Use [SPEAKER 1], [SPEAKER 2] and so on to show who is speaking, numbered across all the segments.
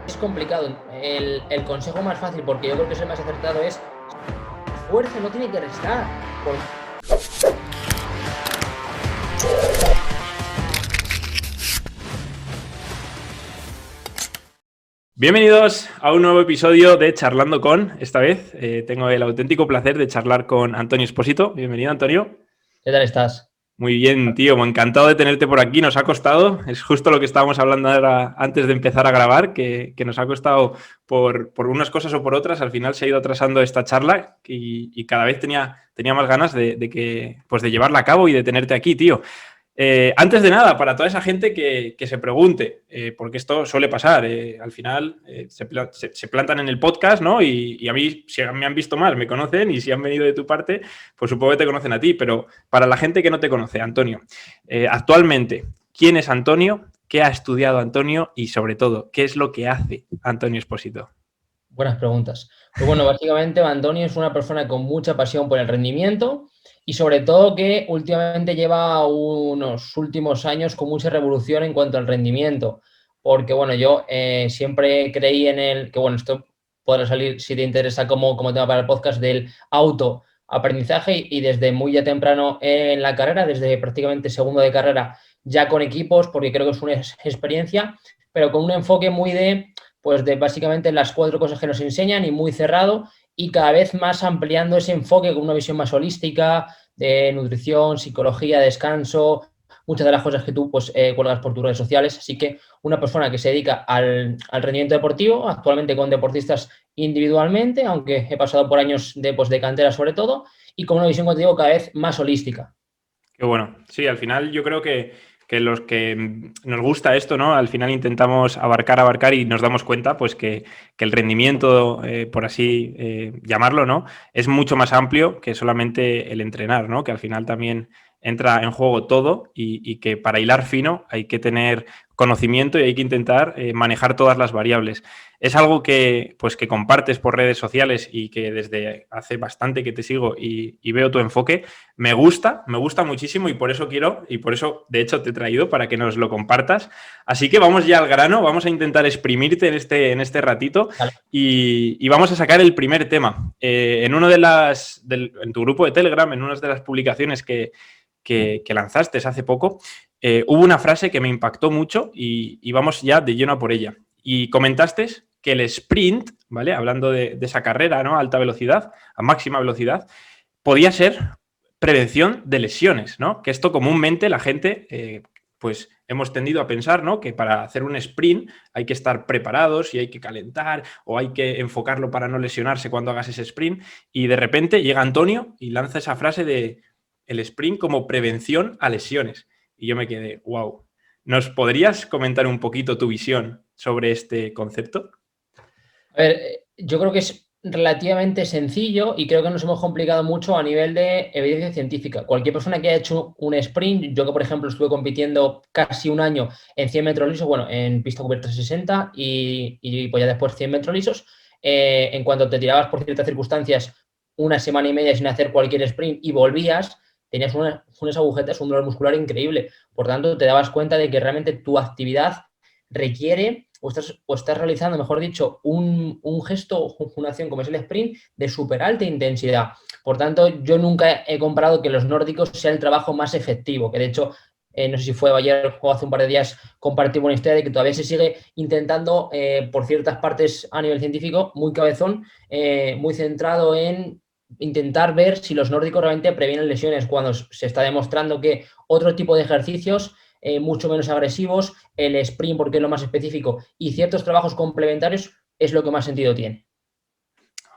[SPEAKER 1] es complicado. El consejo más fácil, porque yo creo que es el más acertado, es esfuerzo, no tiene que restar.
[SPEAKER 2] Bienvenidos a un nuevo episodio de Charlando con. Esta vez tengo el auténtico placer de charlar con Antonio Espósito. Bienvenido, Antonio.
[SPEAKER 1] ¿Qué tal estás?
[SPEAKER 2] Muy bien, tío. Encantado de tenerte por aquí. Nos ha costado. Es justo lo que estábamos hablando ahora antes de empezar a grabar, que nos ha costado por unas cosas o por otras. Al final se ha ido atrasando esta charla y cada vez tenía más ganas de llevarla a cabo y de tenerte aquí, tío. Antes de nada, para toda esa gente que se pregunte, porque esto suele pasar, al final se plantan en el podcast, ¿no? Y a mí, si me han visto más, me conocen, y si han venido de tu parte, pues supongo que te conocen a ti, pero para la gente que no te conoce, Antonio, actualmente, ¿quién es Antonio? ¿Qué ha estudiado Antonio? Y sobre todo, ¿qué es lo que hace Antonio Espósito?
[SPEAKER 1] Buenas preguntas. Pues bueno, básicamente Antonio es una persona con mucha pasión por el rendimiento y sobre todo que últimamente lleva unos últimos años con mucha revolución en cuanto al rendimiento. Porque bueno, yo siempre creí en que bueno, esto podrá salir si te interesa como tema para el podcast del autoaprendizaje y desde muy ya temprano en la carrera, desde prácticamente segundo de carrera, ya con equipos, porque creo que es una experiencia, pero con un enfoque muy de básicamente las 4 cosas que nos enseñan y muy cerrado y cada vez más ampliando ese enfoque con una visión más holística de nutrición, psicología, descanso, muchas de las cosas que tú cuelgas por tus redes sociales. Así que una persona que se dedica al rendimiento deportivo, actualmente con deportistas individualmente, aunque he pasado por años de cantera sobre todo, y con una visión, como te digo, cada vez más holística.
[SPEAKER 2] Qué bueno. Sí, al final yo creo que los que nos gusta esto, ¿no? Al final intentamos abarcar y nos damos cuenta, pues, que el rendimiento, por así llamarlo, ¿no? Es mucho más amplio que solamente el entrenar, ¿no? Que al final también entra en juego todo y que para hilar fino hay que tener conocimiento y hay que intentar manejar todas las variables. Es algo pues, que compartes por redes sociales y que desde hace bastante que te sigo y veo tu enfoque. Me gusta muchísimo y por eso de hecho te he traído para que nos lo compartas. Así que vamos ya al grano, vamos a intentar exprimirte en este ratito
[SPEAKER 1] Vale.
[SPEAKER 2] y vamos a sacar el primer tema. En tu grupo de Telegram, en una de las publicaciones que lanzaste hace poco, hubo una frase que me impactó mucho y vamos ya de lleno a por ella. Y comentaste que el sprint, ¿vale? Hablando de esa carrera, ¿no? A alta velocidad, a máxima velocidad, podía ser prevención de lesiones, ¿no? Que esto comúnmente la gente, pues hemos tendido a pensar, ¿no? Que para hacer un sprint hay que estar preparados y hay que calentar o hay que enfocarlo para no lesionarse cuando hagas ese sprint. Y de repente llega Antonio y lanza esa frase de el sprint como prevención a lesiones. Y yo me quedé, wow. ¿Nos podrías comentar un poquito tu visión sobre este concepto?
[SPEAKER 1] A ver, yo creo que es relativamente sencillo y creo que nos hemos complicado mucho a nivel de evidencia científica. Cualquier persona que haya hecho un sprint, yo que por ejemplo estuve compitiendo casi un año en 100 metros lisos, bueno, en pista cubierta 60 y pues ya después 100 metros lisos, en cuanto te tirabas por ciertas circunstancias una semana y media sin hacer cualquier sprint y volvías, tenías unas agujetas, un dolor muscular increíble. Por tanto, te dabas cuenta de que realmente tu actividad requiere o estás realizando, mejor dicho, un gesto, una acción como es el sprint de súper alta intensidad. Por tanto, yo nunca he comparado que los nórdicos sea el trabajo más efectivo, que de hecho, no sé si fue ayer o hace un par de días, compartimos una historia de que todavía se sigue intentando, por ciertas partes a nivel científico, muy cabezón, muy centrado en intentar ver si los nórdicos realmente previenen lesiones, cuando se está demostrando que otro tipo de ejercicios mucho menos agresivos, el sprint porque es lo más específico y ciertos trabajos complementarios es lo que más sentido tiene.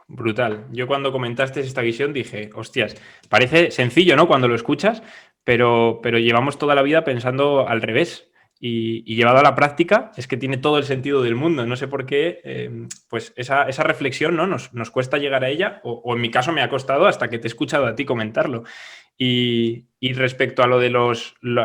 [SPEAKER 2] Brutal. Yo cuando comentaste esta visión dije, hostias, parece sencillo, ¿no? Cuando lo escuchas, pero llevamos toda la vida pensando al revés. Y llevado a la práctica es que tiene todo el sentido del mundo. No sé por qué, pues esa reflexión, ¿no? Nos cuesta llegar a ella, o en mi caso me ha costado hasta que te he escuchado a ti comentarlo. Y respecto a lo de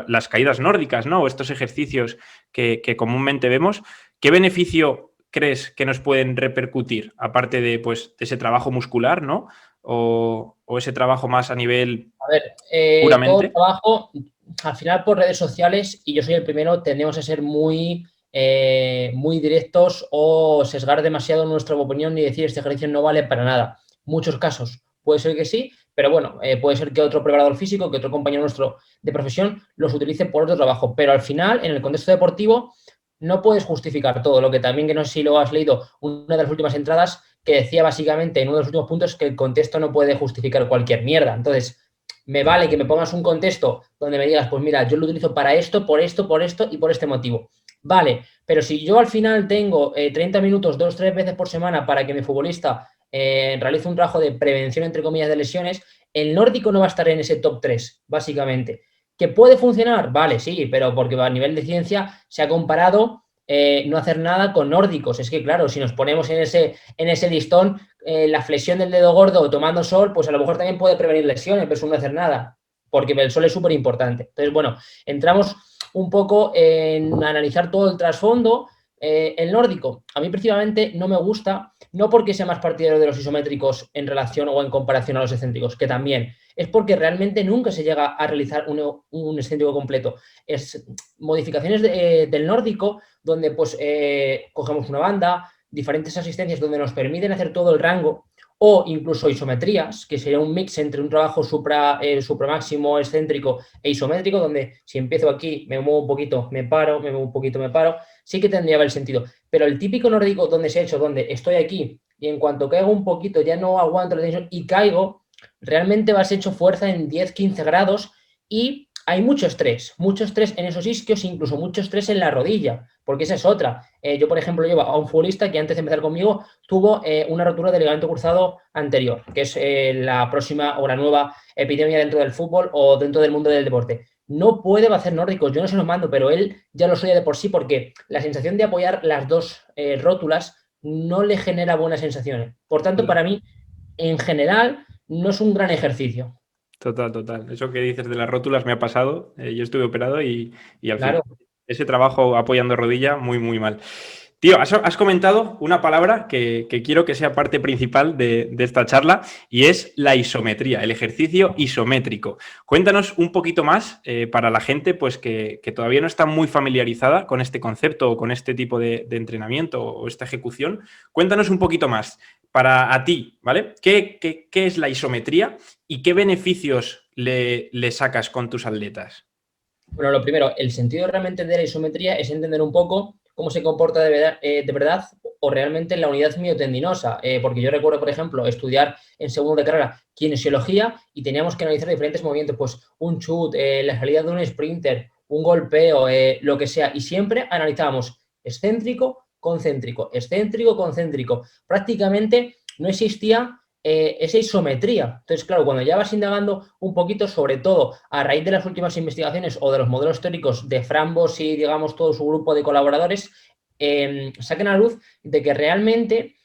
[SPEAKER 2] las caídas nórdicas, ¿no? O estos ejercicios que comúnmente vemos, ¿qué beneficio crees que nos pueden repercutir, aparte de, pues, de ese trabajo muscular, ¿no? O ese trabajo más a nivel
[SPEAKER 1] A ver, todo
[SPEAKER 2] puramente.
[SPEAKER 1] trabajo, al final por redes sociales, y yo soy el primero, tendemos a ser muy muy directos o sesgar demasiado nuestra opinión y decir este ejercicio no vale para nada. Muchos casos puede ser que sí, pero bueno, puede ser que otro preparador físico, que otro compañero nuestro de profesión los utilice por otro trabajo. Pero al final, en el contexto deportivo, no puedes justificar todo. Lo que también, que no sé si lo has leído, una de las últimas entradas que decía básicamente en uno de los últimos puntos que el contexto no puede justificar cualquier mierda. Entonces, me vale que me pongas un contexto donde me digas, pues mira, yo lo utilizo para esto, por esto, por esto y por este motivo. Vale, pero si yo al final tengo 30 minutos, 2-3 veces por semana para que mi futbolista realice un trabajo de prevención, entre comillas, de lesiones, el nórdico no va a estar en ese top 3, básicamente. ¿Que puede funcionar? Vale, sí, pero porque a nivel de ciencia se ha comparado no hacer nada con nórdicos. Es que, claro, si nos ponemos en ese listón, la flexión del dedo gordo tomando sol, pues a lo mejor también puede prevenir lesiones, pero eso no hacer nada, porque el sol es súper importante. Entonces, bueno, entramos un poco en analizar todo el trasfondo. El nórdico, a mí principalmente no me gusta, no porque sea más partidario de los isométricos en relación o en comparación a los excéntricos, que también, es porque realmente nunca se llega a realizar un excéntrico completo. Es modificaciones del nórdico donde pues cogemos una banda, diferentes asistencias donde nos permiten hacer todo el rango, o incluso isometrías, que sería un mix entre un trabajo supramáximo excéntrico e isométrico, donde si empiezo aquí, me muevo un poquito, me paro, me muevo un poquito, me paro, sí que tendría el sentido. Pero el típico nórdico donde se ha hecho, donde estoy aquí y en cuanto caigo un poquito ya no aguanto la tensión y caigo, realmente vas hecho fuerza en 10-15 grados y hay mucho estrés en esos isquios, incluso mucho estrés en la rodilla, porque esa es otra. Yo, por ejemplo, llevo a un futbolista que antes de empezar conmigo tuvo una rotura del ligamento cruzado anterior, que es la próxima o la nueva epidemia dentro del fútbol o dentro del mundo del deporte. No puede hacer nórdicos, yo no se los mando, pero él ya lo soy de por sí porque la sensación de apoyar las dos rótulas no le genera buenas sensaciones. Por tanto, para mí, en general, no es un gran ejercicio.
[SPEAKER 2] Total, total. Eso que dices de las rótulas me ha pasado. Yo estuve operado y al
[SPEAKER 1] Claro.
[SPEAKER 2] final ese trabajo apoyando rodilla, muy, muy mal. Tío, has comentado una palabra que quiero que sea parte principal de esta charla y es la isometría, el ejercicio isométrico. Cuéntanos un poquito más para la gente pues, que todavía no está muy familiarizada con este concepto o con este tipo de entrenamiento o esta ejecución. Cuéntanos un poquito más para a ti, ¿vale? ¿Qué es la isometría y qué beneficios le sacas con tus atletas?
[SPEAKER 1] Bueno, lo primero, el sentido realmente de la isometría es entender un poco cómo se comporta de verdad o realmente la unidad miotendinosa. Porque yo recuerdo, por ejemplo, estudiar en segundo de carrera kinesiología y teníamos que analizar diferentes movimientos, pues un chut, la salida de un sprinter, un golpeo, lo que sea. Y siempre analizábamos excéntrico, concéntrico. Prácticamente no existía esa isometría. Entonces, claro, cuando ya vas indagando un poquito, sobre todo a raíz de las últimas investigaciones o de los modelos teóricos de Frambos y, digamos, todo su grupo de colaboradores, saquen a luz de que realmente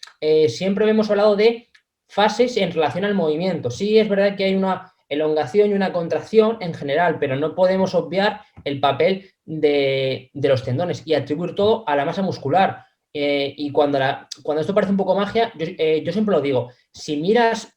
[SPEAKER 1] siempre hemos hablado de fases en relación al movimiento. Sí, es verdad que hay una elongación y una contracción en general, pero no podemos obviar el papel de los tendones y atribuir todo a la masa muscular. Y cuando esto parece un poco magia, yo siempre lo digo, si miras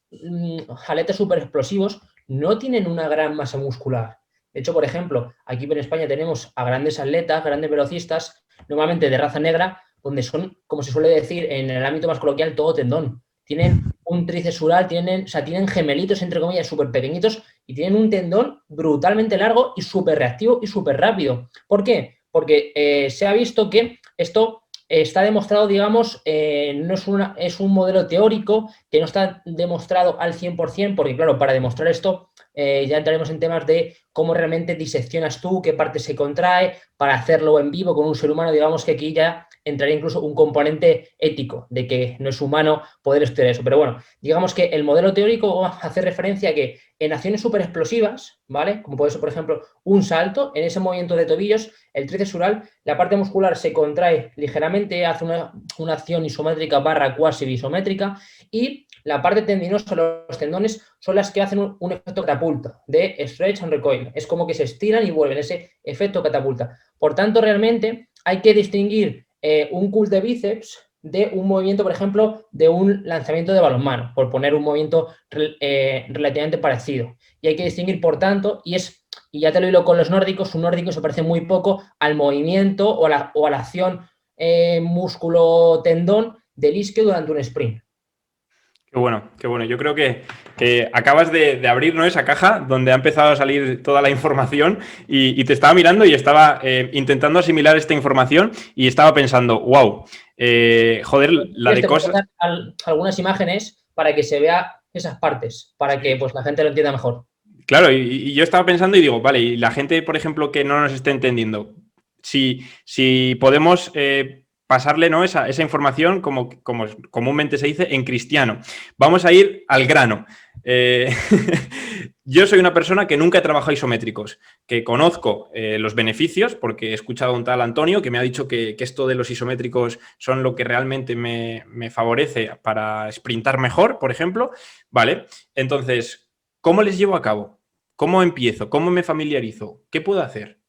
[SPEAKER 1] jaletes súper explosivos, no tienen una gran masa muscular. De hecho, por ejemplo, aquí en España tenemos a grandes atletas, grandes velocistas, normalmente de raza negra, donde son, como se suele decir en el ámbito más coloquial, todo tendón. Tienen un tríceps sural, tienen gemelitos, entre comillas, súper pequeñitos y tienen un tendón brutalmente largo y súper reactivo y súper rápido. ¿Por qué? Porque se ha visto que esto está demostrado, digamos, no es un modelo teórico que no está demostrado al 100%, porque claro, para demostrar esto ya entraremos en temas de cómo realmente diseccionas tú, qué parte se contrae, para hacerlo en vivo con un ser humano, digamos que aquí ya entraría incluso un componente ético, de que no es humano poder estudiar eso. Pero bueno, digamos que el modelo teórico hace referencia a que en acciones súper explosivas, ¿vale? Como puede ser, por ejemplo, un salto, en ese movimiento de tobillos, el tríceps sural, la parte muscular se contrae ligeramente, hace una acción isométrica barra cuasi isométrica y la parte tendinosa, los tendones, son las que hacen un efecto catapulta de stretch and recoil. Es como que se estiran y vuelven, ese efecto catapulta. Por tanto, realmente hay que distinguir un curl de bíceps de un movimiento, por ejemplo, de un lanzamiento de balonmano, por poner un movimiento relativamente parecido. Y hay que distinguir, por tanto, y es Y ya te lo hilo con los nórdicos, un nórdico se parece muy poco al movimiento o a la acción músculo-tendón del isquio durante un sprint.
[SPEAKER 2] Qué bueno, qué bueno. Yo creo que acabas de abrir, ¿no?, esa caja donde ha empezado a salir toda la información y te estaba mirando y estaba intentando asimilar esta información y estaba pensando, wow, joder, la de
[SPEAKER 1] Te puedo
[SPEAKER 2] cosas...
[SPEAKER 1] dar algunas imágenes para que se vea esas partes, para que pues, la gente lo entienda mejor.
[SPEAKER 2] Claro, y yo estaba pensando y digo, vale, y la gente, por ejemplo, que no nos esté entendiendo, si podemos pasarle, ¿no?, esa información, como comúnmente se dice, en cristiano. Vamos a ir al grano. Yo soy una persona que nunca he trabajado isométricos, que conozco los beneficios, porque he escuchado a un tal Antonio que me ha dicho que esto de los isométricos son lo que realmente me favorece para sprintar mejor, por ejemplo. Vale, entonces... ¿cómo les llevo a cabo? ¿Cómo empiezo? ¿Cómo me familiarizo? ¿Qué puedo hacer?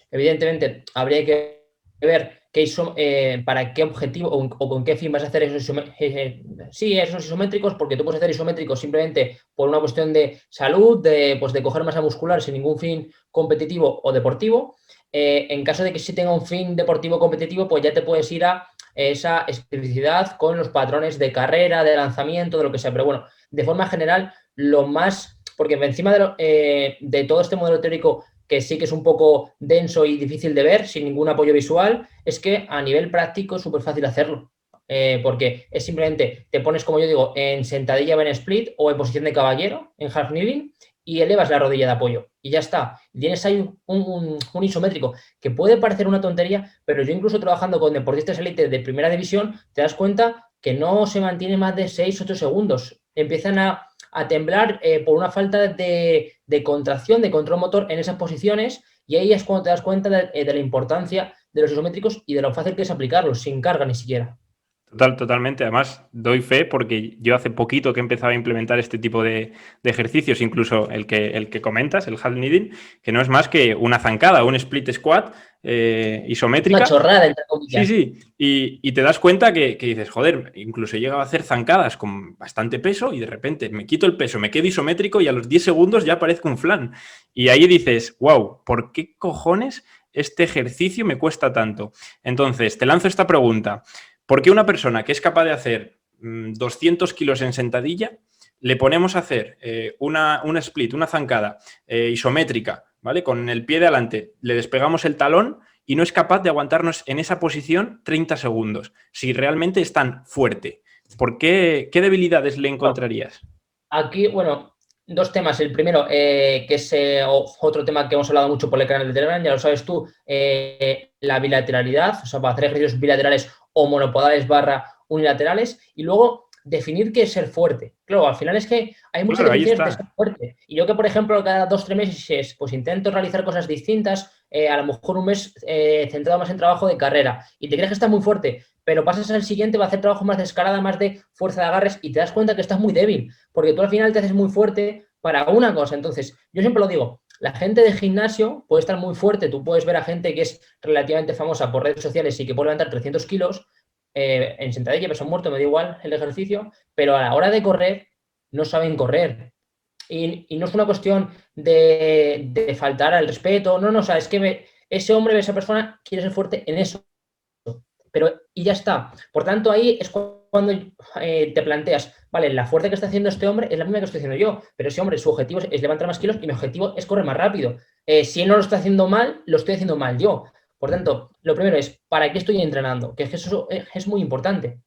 [SPEAKER 1] Evidentemente, habría que ver para qué objetivo o con qué fin vas a hacer esos esos isométricos, porque tú puedes hacer isométricos simplemente por una cuestión de salud, pues de coger masa muscular sin ningún fin competitivo o deportivo. En caso de que sí tenga un fin deportivo competitivo, pues ya te puedes ir a esa especificidad con los patrones de carrera, de lanzamiento, de lo que sea. Pero bueno, de forma general, lo más, porque encima de todo este modelo teórico que sí que es un poco denso y difícil de ver, sin ningún apoyo visual, es que a nivel práctico es súper fácil hacerlo. Porque es simplemente, te pones, como yo digo, en sentadilla Ben split o en posición de caballero, en half kneeling, y elevas la rodilla de apoyo. Y ya está. Tienes ahí un isométrico que puede parecer una tontería, pero yo incluso trabajando con deportistas élite de primera división, te das cuenta que no se mantiene más de 6-8 segundos. Empiezan a temblar por una falta de contracción, de control motor en esas posiciones, y ahí es cuando te das cuenta de la importancia de los isométricos y de lo fácil que es aplicarlos, sin carga ni siquiera.
[SPEAKER 2] Totalmente. Además, doy fe porque yo hace poquito que he empezado a implementar este tipo de ejercicios, incluso el que comentas, el half kneading, que no es más que una zancada, un split squat
[SPEAKER 1] Una
[SPEAKER 2] isométrica.
[SPEAKER 1] chorrada, entre
[SPEAKER 2] Sí,
[SPEAKER 1] comillas.
[SPEAKER 2] sí. Y te das cuenta que dices, joder, incluso he llegado a hacer zancadas con bastante peso y de repente me quito el peso, me quedo isométrico y a los 10 segundos ya parezco un flan. Y ahí dices, wow, ¿por qué cojones este ejercicio me cuesta tanto? Entonces, te lanzo esta pregunta. ¿Por qué una persona que es capaz de hacer 200 kilos en sentadilla, le ponemos a hacer una split, una zancada isométrica, ¿vale? Con el pie de adelante, le despegamos el talón y no es capaz de aguantarnos en esa posición 30 segundos, si realmente es tan fuerte? ¿Por qué? ¿Qué debilidades le encontrarías?
[SPEAKER 1] Aquí, bueno, dos temas. El primero, que es otro tema que hemos hablado mucho por el canal de Telegram, ya lo sabes tú, la bilateralidad, o sea, para hacer ejercicios bilaterales o monopodales barra unilaterales, y luego definir qué es ser fuerte. Claro, al final es que hay muchas
[SPEAKER 2] Claro, ahí
[SPEAKER 1] definiciones de ser
[SPEAKER 2] está.
[SPEAKER 1] fuerte. Y yo que, por ejemplo, cada 2-3 meses, pues intento realizar cosas distintas, a lo mejor un mes centrado más en trabajo de carrera, y te crees que estás muy fuerte, pero pasas al siguiente, va a hacer trabajo más de escalada, más de fuerza de agarres, y te das cuenta que estás muy débil, porque tú al final te haces muy fuerte para una cosa. Entonces, yo siempre lo digo, la gente de gimnasio puede estar muy fuerte, tú puedes ver a gente que es relativamente famosa por redes sociales y que puede levantar 300 kilos en sentadilla, peso muerto, me da igual el ejercicio, pero a la hora de correr no saben correr. Y no es una cuestión de faltar al respeto, no, o sea, es que ese hombre, esa persona quiere ser fuerte en eso, pero y ya está. Por tanto, ahí es cuando te planteas, vale, la fuerza que está haciendo este hombre es la misma que estoy haciendo yo, pero ese hombre, su objetivo es levantar más kilos y mi objetivo es correr más rápido. Si él no lo está haciendo mal, lo estoy haciendo mal yo. Por tanto, lo primero es, ¿para qué estoy entrenando? Que eso es muy importante.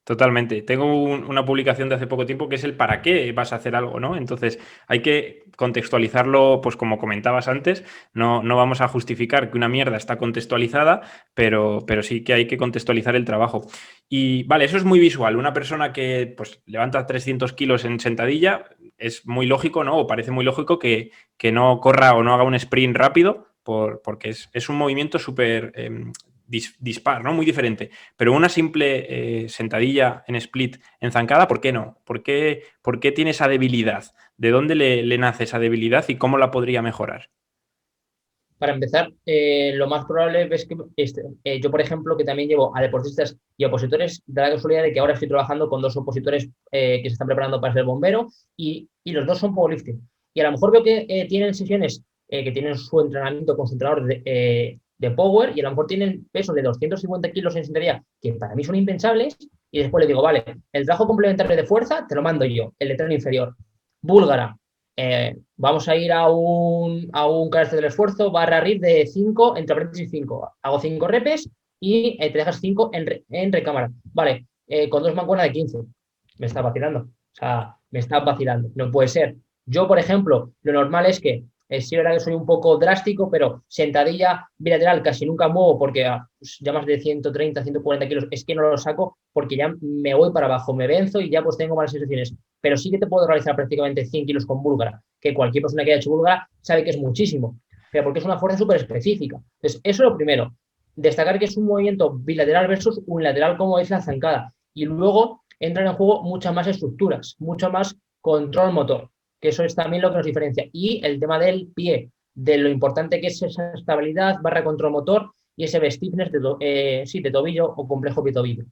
[SPEAKER 2] Totalmente. Tengo una publicación de hace poco tiempo que es el para qué vas a hacer algo, ¿no? Entonces hay que contextualizarlo, pues como comentabas antes, no vamos a justificar que una mierda está contextualizada, pero sí que hay que contextualizar el trabajo. Y vale, eso es muy visual. Una persona que pues levanta 300 kilos en sentadilla, es muy lógico, ¿no? O parece muy lógico que no corra o no haga un sprint rápido, porque es un movimiento súper dispar, ¿no? Muy diferente. Pero una simple sentadilla en split en zancada, ¿por qué no? ¿Por qué tiene esa debilidad? ¿De dónde le nace esa debilidad y cómo la podría mejorar?
[SPEAKER 1] Para empezar, lo más probable es que yo, por ejemplo, que también llevo a deportistas y opositores, da la casualidad de que ahora estoy trabajando con dos opositores que se están preparando para ser bombero y los dos son powerlifting. Y a lo mejor veo que tienen sesiones que tienen su entrenamiento con su entrenador de power y a lo mejor tienen pesos de 250 kilos en sentadilla, que para mí son impensables, y después le digo, vale, el trabajo complementario de fuerza te lo mando yo, el de tren inferior. Búlgara, vamos a ir a un carácter del esfuerzo, barra RIR de 5, entre paréntesis 5. Hago 5 repes y te dejas 5 en recámara. Vale, con 2 mancuernas de 15. Me está vacilando. O sea, me está vacilando. No puede ser. Yo, por ejemplo, lo normal es que, sí, verdad que soy un poco drástico, pero sentadilla bilateral casi nunca muevo porque pues, ya más de 130, 140 kilos es que no lo saco porque ya me voy para abajo, me venzo y ya pues tengo malas sensaciones. Pero sí que te puedo realizar prácticamente 100 kilos con búlgara, que cualquier persona que haya hecho búlgara sabe que es muchísimo, pero porque es una fuerza súper específica. Entonces, eso es lo primero. Destacar que es un movimiento bilateral versus unilateral como es la zancada. Y luego entran en juego muchas más estructuras, mucho más control motor, que eso es también lo que nos diferencia. Y el tema del pie, de lo importante que es esa estabilidad barra control motor y ese stiffness de tobillo o complejo pie-tobillo.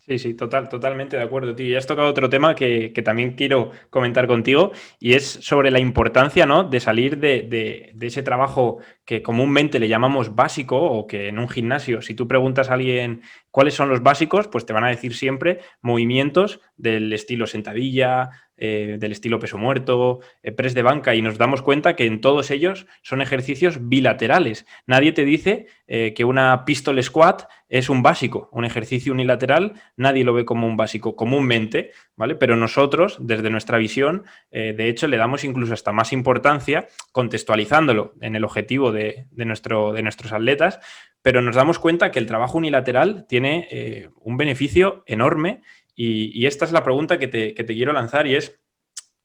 [SPEAKER 2] Sí, sí, totalmente de acuerdo, tío. Y has tocado otro tema que también quiero comentar contigo y es sobre la importancia, ¿no?, de salir de ese trabajo que comúnmente le llamamos básico o que en un gimnasio, si tú preguntas a alguien cuáles son los básicos, pues te van a decir siempre movimientos del estilo sentadilla, del estilo peso muerto, press de banca, y nos damos cuenta que en todos ellos son ejercicios bilaterales. Nadie te dice que una pistol squat es un básico, un ejercicio unilateral, nadie lo ve como un básico comúnmente, ¿vale? Pero nosotros, desde nuestra visión, de hecho, le damos incluso hasta más importancia, contextualizándolo en el objetivo de nuestros atletas, pero nos damos cuenta que el trabajo unilateral tiene un beneficio enorme y esta es la pregunta que te quiero lanzar y es,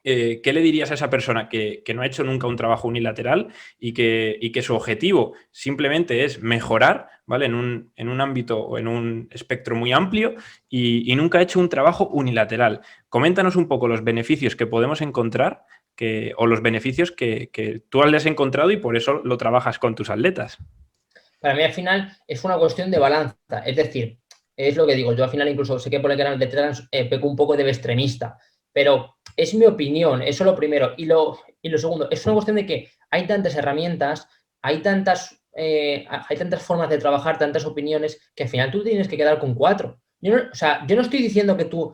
[SPEAKER 2] ¿qué le dirías a esa persona que no ha hecho nunca un trabajo unilateral y que su objetivo simplemente es mejorar, ¿vale?, en un ámbito o en un espectro muy amplio y nunca ha hecho un trabajo unilateral? Coméntanos un poco los beneficios que podemos encontrar o los beneficios que tú le has encontrado y por eso lo trabajas con tus atletas.
[SPEAKER 1] Para mí al final es una cuestión de balanza, es decir, es lo que digo, yo al final incluso sé que por el canal de trans peco un poco de extremista, pero es mi opinión, eso es lo primero. Y lo segundo, es una cuestión de que hay tantas herramientas, hay tantas formas de trabajar, tantas opiniones, que al final tú tienes que quedar con 4. O sea, yo no estoy diciendo que tu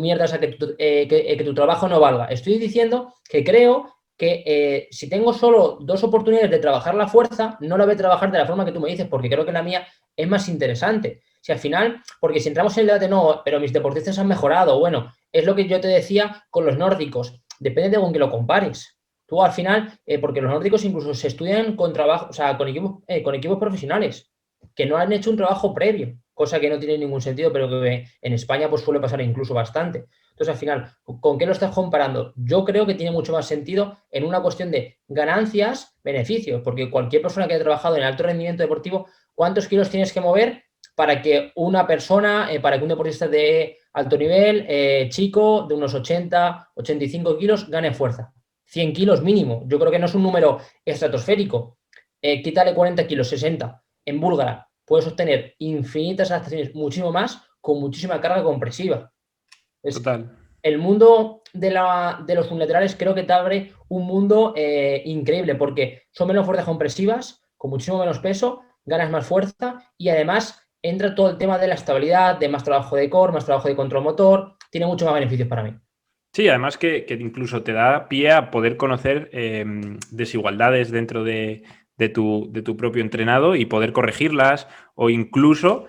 [SPEAKER 1] mierda, o sea, que tu trabajo no valga. Estoy diciendo que creo que si tengo solo 2 oportunidades de trabajar la fuerza, no la voy a trabajar de la forma que tú me dices, porque creo que la mía es más interesante. Si al final, porque si entramos en el debate, no, pero mis deportistas han mejorado, bueno, es lo que yo te decía con los nórdicos, depende de con qué lo compares. Tú al final, porque los nórdicos incluso se estudian con trabajo, o sea, con equipos profesionales, que no han hecho un trabajo previo, cosa que no tiene ningún sentido, pero que en España pues suele pasar incluso bastante. Entonces, al final, ¿con qué lo estás comparando? Yo creo que tiene mucho más sentido en una cuestión de ganancias, beneficios, porque cualquier persona que haya trabajado en alto rendimiento deportivo, ¿cuántos kilos tienes que mover para que una persona, para que un deportista de alto nivel, chico, de unos 80, 85 kilos, gane fuerza? 100 kilos mínimo. Yo creo que no es un número estratosférico. Quítale 40 kilos, 60. En búlgara puedes obtener infinitas adaptaciones, muchísimo más, con muchísima carga compresiva. Es,
[SPEAKER 2] Total.
[SPEAKER 1] el mundo de los unilaterales creo que te abre un mundo increíble porque son menos fuerzas compresivas, con muchísimo menos peso, ganas más fuerza y además entra todo el tema de la estabilidad, de más trabajo de core, más trabajo de control motor, tiene muchos más beneficios para mí.
[SPEAKER 2] Sí, además que incluso te da pie a poder conocer desigualdades dentro de tu propio entrenado y poder corregirlas, o incluso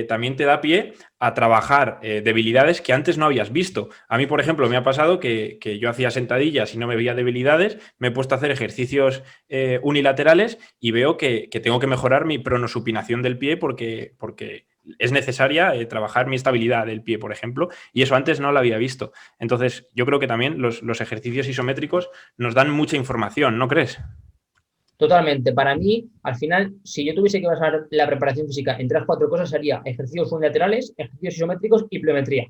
[SPEAKER 2] también te da pie a trabajar debilidades que antes no habías visto. A mí, por ejemplo, me ha pasado que yo hacía sentadillas y no me veía debilidades, me he puesto a hacer ejercicios unilaterales y veo que tengo que mejorar mi pronosupinación del pie porque es necesaria trabajar mi estabilidad del pie, por ejemplo, y eso antes no lo había visto. Entonces, yo creo que también los ejercicios isométricos nos dan mucha información, ¿no crees?
[SPEAKER 1] Totalmente. Para mí, al final, si yo tuviese que basar la preparación física en 3 4 cosas, sería ejercicios unilaterales, ejercicios isométricos y pliometría.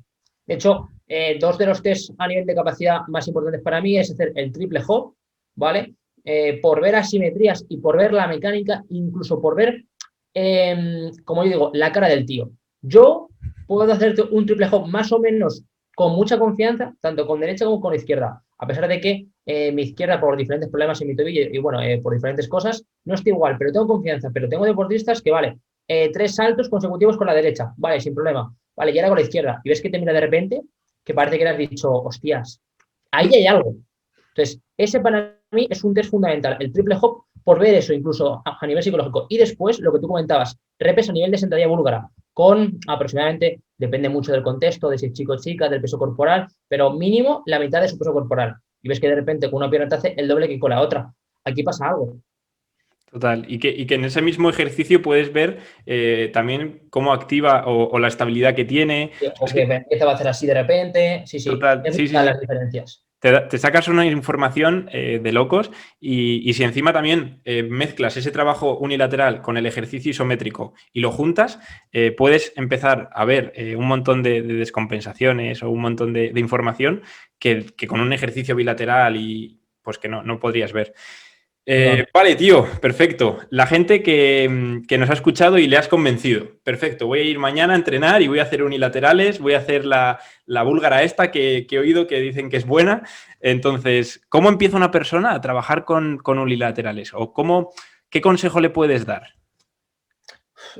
[SPEAKER 1] De hecho, 2 de los 3 a nivel de capacidad más importantes para mí es hacer el triple hop, ¿vale? Por ver asimetrías y por ver la mecánica, incluso por ver, como yo digo, la cara del tío. Yo puedo hacerte un triple hop más o menos con mucha confianza, tanto con derecha como con izquierda. A pesar de que mi izquierda, por diferentes problemas en mi tobillo y bueno, por diferentes cosas, no estoy igual, pero tengo confianza. Pero tengo deportistas que, vale, 3 saltos consecutivos con la derecha, vale, sin problema. Vale, y ahora con la izquierda. Y ves que te mira de repente, que parece que le has dicho, hostias, ahí hay algo. Entonces, ese para mí es un test fundamental, el triple hop, por ver eso incluso a nivel psicológico. Y después, lo que tú comentabas, repes a nivel de sentadilla búlgara, con aproximadamente, depende mucho del contexto, de si es chico o chica, del peso corporal, pero mínimo la mitad de su peso corporal. Y ves que de repente con una pierna te hace el doble que con la otra. Aquí pasa algo.
[SPEAKER 2] Total. Y que en ese mismo ejercicio puedes ver también cómo activa o la estabilidad que tiene.
[SPEAKER 1] O
[SPEAKER 2] Es
[SPEAKER 1] que
[SPEAKER 2] que,
[SPEAKER 1] empieza a hacer así de repente. Sí, sí,
[SPEAKER 2] total,
[SPEAKER 1] es
[SPEAKER 2] sí, sí,
[SPEAKER 1] brutal
[SPEAKER 2] sí.
[SPEAKER 1] las diferencias.
[SPEAKER 2] Te sacas una información de locos y si encima también mezclas ese trabajo unilateral con el ejercicio isométrico y lo juntas, puedes empezar a ver un montón de descompensaciones o un montón de información que con un ejercicio bilateral y pues que no podrías ver.
[SPEAKER 1] Total.
[SPEAKER 2] Vale, tío, perfecto. La gente que nos ha escuchado y le has convencido. Perfecto, voy a ir mañana a entrenar y voy a hacer unilaterales, voy a hacer la búlgara esta que he oído que dicen que es buena. Entonces, ¿cómo empieza una persona a trabajar con unilaterales? ¿O qué consejo le puedes dar?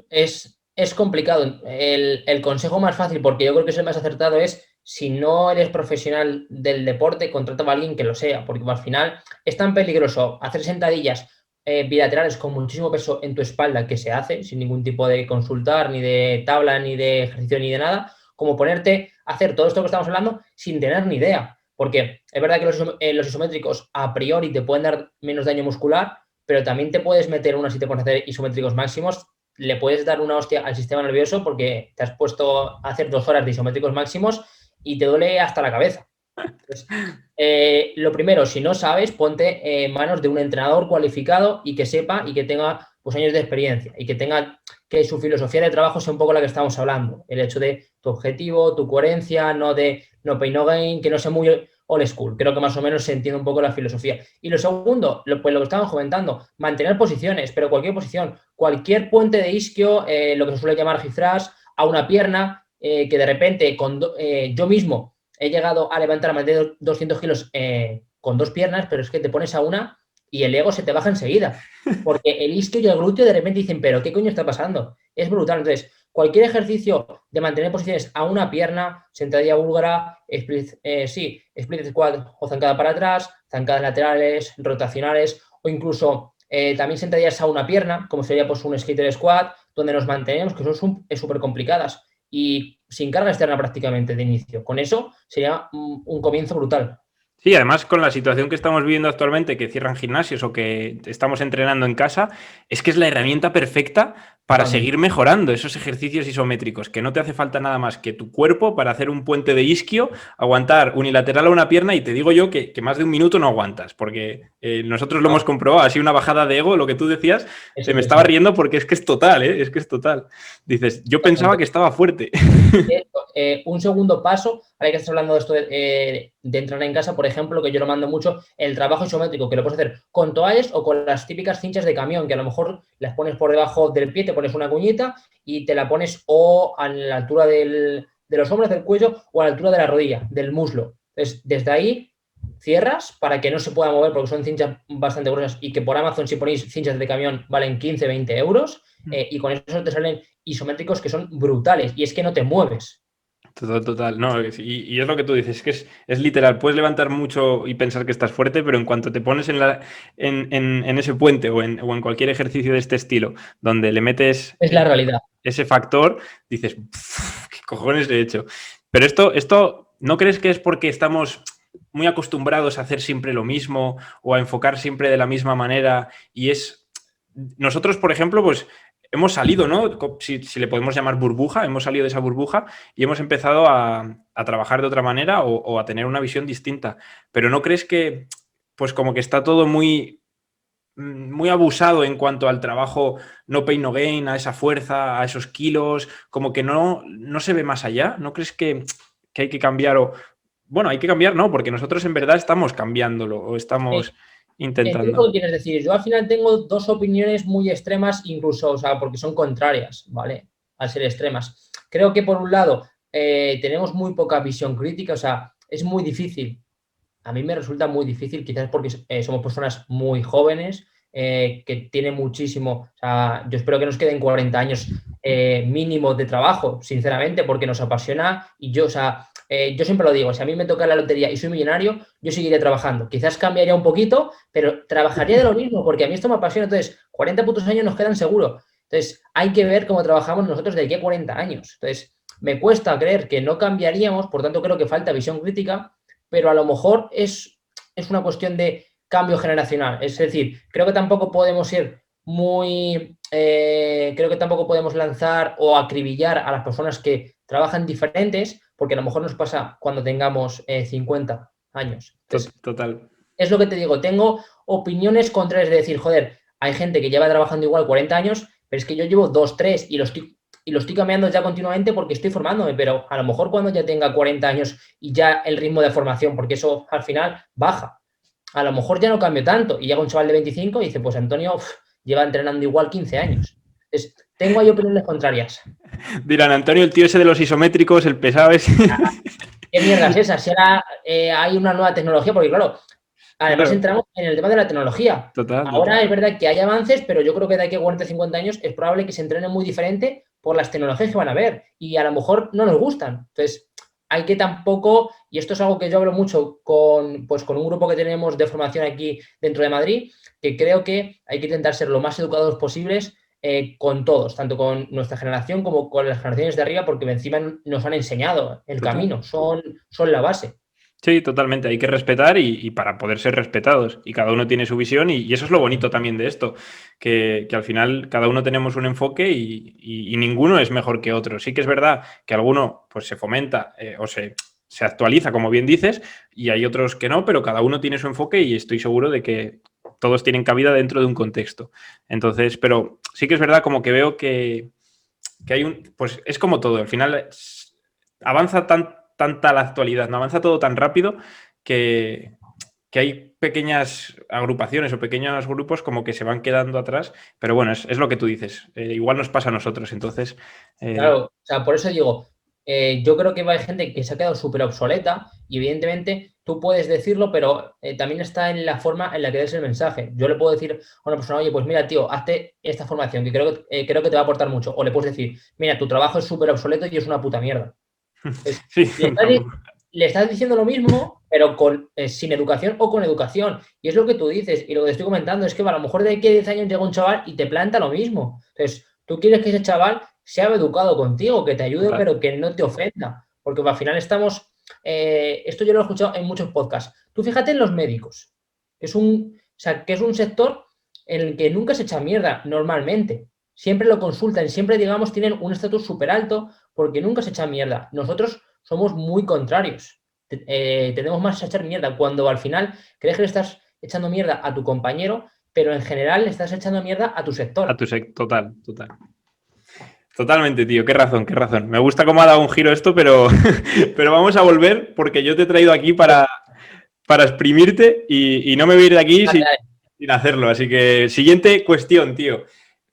[SPEAKER 1] Es complicado. El consejo más fácil, porque yo creo que es el más acertado, es si no eres profesional del deporte, contrata a alguien que lo sea, porque al final es tan peligroso hacer sentadillas bilaterales con muchísimo peso en tu espalda que se hace sin ningún tipo de consultar, ni de tabla, ni de ejercicio, ni de nada, como ponerte a hacer todo esto que estamos hablando sin tener ni idea. Porque es verdad que los isométricos a priori te pueden dar menos daño muscular, pero también te puedes meter una si te pones a hacer isométricos máximos, le puedes dar una hostia al sistema nervioso porque te has puesto a hacer 2 horas de isométricos máximos y te duele hasta la cabeza. Entonces, lo primero, si no sabes, ponte en manos de un entrenador cualificado y que sepa y que tenga pues, años de experiencia y que tenga que su filosofía de trabajo sea un poco la que estamos hablando. El hecho de tu objetivo, tu coherencia, no de no pain, no gain, que no sea muy old school. Creo que más o menos se entiende un poco la filosofía. Y lo segundo, pues lo que estamos comentando, mantener posiciones, pero cualquier posición, cualquier puente de isquio, lo que se suele llamar hip thrust, a una pierna, que de repente yo mismo he llegado a levantar más de 200 kilos con 2 piernas, pero es que te pones a una y el ego se te baja enseguida. Porque el isquio y el glúteo de repente dicen, pero ¿qué coño está pasando? Es brutal. Entonces, cualquier ejercicio de mantener posiciones a una pierna, sentadilla búlgara, split squat o zancada para atrás, zancadas laterales, rotacionales o incluso también sentadillas a una pierna, como sería pues un skater squat, donde nos mantenemos, que son súper complicadas y sin carga externa prácticamente de inicio. Con eso sería un comienzo brutal.
[SPEAKER 2] Sí, además con la situación que estamos viviendo actualmente, que cierran gimnasios o que estamos entrenando en casa, es que es la herramienta perfecta para
[SPEAKER 1] Totalmente.
[SPEAKER 2] seguir mejorando esos ejercicios isométricos, que no te hace falta nada más que tu cuerpo para hacer un puente de isquio, aguantar unilateral a una pierna y te digo yo que más de un minuto no aguantas, porque nosotros lo hemos
[SPEAKER 1] No,
[SPEAKER 2] comprobado, ha sido una bajada de ego, lo que tú decías,
[SPEAKER 1] es
[SPEAKER 2] me estaba
[SPEAKER 1] impensable.
[SPEAKER 2] riendo porque es que es total, es que es total. Dices, yo pensaba
[SPEAKER 1] Totalmente.
[SPEAKER 2] que estaba fuerte.
[SPEAKER 1] Un segundo paso, ahora que estás hablando de esto de entrenar en casa, por ejemplo, que yo lo mando mucho, el trabajo isométrico, que lo puedes hacer con toallas o con las típicas cinchas de camión, que a lo mejor las pones por debajo del pie, te pones una cuñita y te la pones o a la altura de los hombros, del cuello o a la altura de la rodilla, del muslo. Entonces, desde ahí cierras para que no se pueda mover porque son cinchas bastante gruesas y que por Amazon si ponéis cinchas de camión valen 15, 20 euros y con eso te salen isométricos que son brutales y es que no te mueves.
[SPEAKER 2] Total, total. No, y es lo que tú dices, es que es literal. Puedes levantar mucho y pensar que estás fuerte, pero en cuanto te pones en ese puente o en cualquier ejercicio de este estilo, donde le metes
[SPEAKER 1] Es la realidad.
[SPEAKER 2] ese factor, dices, ¿qué cojones he hecho? Pero esto, ¿no crees que es porque estamos muy acostumbrados a hacer siempre lo mismo o a enfocar siempre de la misma manera? Y nosotros, por ejemplo, pues hemos salido, ¿no? Si le podemos llamar burbuja, hemos salido de esa burbuja y hemos empezado a trabajar de otra manera o a tener una visión distinta. Pero ¿no crees que, pues como que está todo muy abusado en cuanto al trabajo no pain, no gain, a esa fuerza, a esos kilos, como que no se ve más allá? ¿No crees que hay que cambiar bueno, hay que cambiar, no, porque nosotros en verdad estamos cambiándolo o estamos
[SPEAKER 1] Entiendo lo
[SPEAKER 2] intentando?
[SPEAKER 1] que quieres decir. Yo al final tengo dos opiniones muy extremas, incluso, o sea, porque son contrarias, ¿vale? Al ser extremas. Creo que por un lado tenemos muy poca visión crítica, o sea, es muy difícil a mí me resulta muy difícil, quizás porque somos personas muy jóvenes, que tienen muchísimo, o sea, yo espero que nos queden 40 años mínimo de trabajo, sinceramente, porque nos apasiona y yo, o sea, yo siempre lo digo, si a mí me toca la lotería y soy millonario, yo seguiré trabajando. Quizás cambiaría un poquito, pero trabajaría de lo mismo, porque a mí esto me apasiona. Entonces, 40 putos años nos quedan seguro. Entonces, hay que ver cómo trabajamos nosotros de aquí a 40 años. Entonces, me cuesta creer que no cambiaríamos, por tanto, creo que falta visión crítica, pero a lo mejor es una cuestión de cambio generacional. Es decir, creo que tampoco podemos ir muy, creo que tampoco podemos lanzar o acribillar a las personas que trabajan diferentes, porque a lo mejor nos pasa cuando tengamos 50 años. Entonces,
[SPEAKER 2] Total.
[SPEAKER 1] es lo que te digo, tengo opiniones contrarias de decir, joder, hay gente que lleva trabajando igual 40 años, pero es que yo llevo 2 3 y lo estoy cambiando ya continuamente porque estoy formándome, pero a lo mejor cuando ya tenga 40 años y ya el ritmo de formación, porque eso al final baja, a lo mejor ya no cambio tanto y llega un chaval de 25 y dice, pues Antonio lleva entrenando igual 15 años. Entonces, tengo ahí opiniones contrarias.
[SPEAKER 2] Dirán, Antonio, el tío ese de los isométricos, el pesado es...
[SPEAKER 1] ¿Qué mierda es esa? Si ahora hay una nueva tecnología, porque claro, además
[SPEAKER 2] Claro,
[SPEAKER 1] entramos en el tema de la tecnología.
[SPEAKER 2] total.
[SPEAKER 1] Ahora es verdad que hay avances, pero yo creo que de aquí a 40 o 50 años es probable que se entrene muy diferente por las tecnologías que van a ver y a lo mejor no nos gustan. Entonces, hay que tampoco, y esto es algo que yo hablo mucho pues, con un grupo que tenemos de formación aquí dentro de Madrid, que creo que hay que intentar ser lo más educados posibles con todos, tanto con nuestra generación como con las generaciones de arriba, porque encima nos han enseñado el
[SPEAKER 2] Total.
[SPEAKER 1] camino, son la base.
[SPEAKER 2] Sí, totalmente. Hay que respetar y para poder ser respetados. Y cada uno tiene su visión y eso es lo bonito también de esto, que al final cada uno tenemos un enfoque y ninguno es mejor que otro. Sí que es verdad que alguno pues se fomenta o se actualiza, como bien dices, y hay otros que no, pero cada uno tiene su enfoque y estoy seguro de que todos tienen cabida dentro de un contexto. Entonces, pero sí que es verdad como que veo que hay un, pues es como todo, al final avanza tanta la actualidad, no avanza todo tan rápido que, que hay pequeñas agrupaciones o pequeños grupos como que se van quedando atrás, pero bueno, es lo que tú dices, igual nos pasa a nosotros, entonces...
[SPEAKER 1] Claro, o sea, por eso digo, yo creo que hay gente que se ha quedado súper obsoleta y evidentemente tú puedes decirlo, pero también está en la forma en la que des el mensaje. Yo le puedo decir a una persona, oye, pues mira, tío, hazte esta formación que creo que te va a aportar mucho. O le puedes decir, mira, tu trabajo es súper obsoleto y es una puta mierda. Entonces,
[SPEAKER 2] sí,
[SPEAKER 1] le estás diciendo lo mismo, pero sin educación o con educación. Y es lo que tú dices, y lo que estoy comentando es que a lo mejor de aquí a 10 años llega un chaval y te planta lo mismo. Entonces, tú quieres que ese chaval sea educado contigo, que te ayude,
[SPEAKER 2] total,
[SPEAKER 1] pero que no te ofenda. Porque al final estamos. Esto yo lo he escuchado en muchos podcasts. Tú fíjate en los médicos, que es un sector en el que nunca se echa mierda normalmente. Siempre lo consultan, siempre, digamos, tienen un estatus súper alto porque nunca se echa mierda. Nosotros somos muy contrarios. Tenemos más a echar mierda cuando al final crees que le estás echando mierda a tu compañero, pero en general le estás echando mierda a tu sector.
[SPEAKER 2] total. Totalmente, tío, qué razón, qué razón. Me gusta cómo ha dado un giro esto, pero, pero vamos a volver porque yo te he traído aquí para exprimirte y no me voy a ir de aquí
[SPEAKER 1] Dale, dale.
[SPEAKER 2] sin hacerlo. Así que, siguiente cuestión, tío.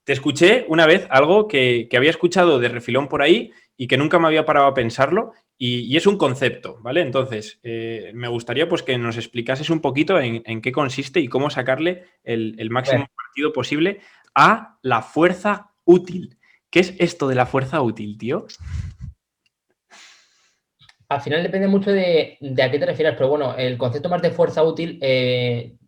[SPEAKER 2] Te escuché una vez algo que había escuchado de refilón por ahí y que nunca me había parado a pensarlo y es un concepto, ¿vale? Entonces, me gustaría pues que nos explicases un poquito en qué consiste y cómo sacarle el
[SPEAKER 1] A ver,
[SPEAKER 2] máximo partido posible a la fuerza útil. ¿Qué es esto de la fuerza útil, tío?
[SPEAKER 1] al final depende mucho de a qué te refieres, pero bueno, el concepto más de fuerza útil,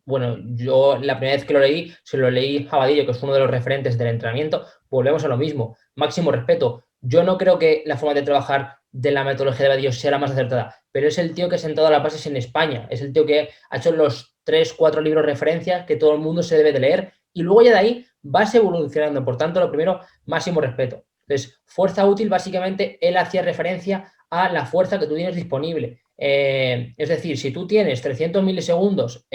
[SPEAKER 1] bueno, yo la primera vez que lo leí, se lo leí a Vadillo, que es uno de los referentes del entrenamiento, volvemos a lo mismo, máximo respeto. Yo no creo que la forma de trabajar de la metodología de Vadillo sea la más acertada, pero es el tío que ha sentado las bases en España, es el tío que ha hecho los 3 4 libros referencias que todo el mundo se debe de leer y luego ya de ahí vas evolucionando. Por tanto, lo primero, máximo respeto. Entonces, fuerza útil, básicamente, él hacía referencia a la fuerza que tú tienes disponible. Es decir, si tú tienes 300 milisegundos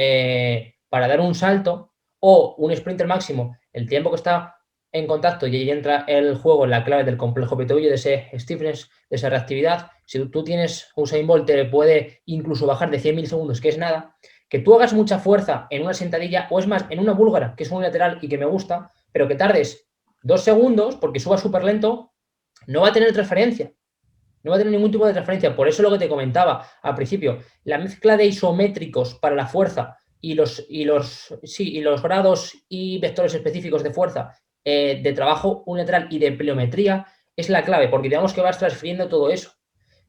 [SPEAKER 1] para dar un salto o un sprinter máximo, el tiempo que está en contacto y ahí entra el juego en la clave del complejo pitobillo, de ese stiffness, de esa reactividad, si tú tienes Usain Bolt, te puede incluso bajar de 100 milisegundos, que es nada, que tú hagas mucha fuerza en una sentadilla o es más, en una búlgara, que es unilateral y que me gusta, pero que tardes 2 segundos porque suba súper lento, no va a tener transferencia. No va a tener ningún tipo de transferencia. Por eso lo que te comentaba al principio, la mezcla de isométricos para la fuerza y los grados y vectores específicos de fuerza de trabajo unilateral y de pliometría es la clave, porque digamos que vas transfiriendo todo eso.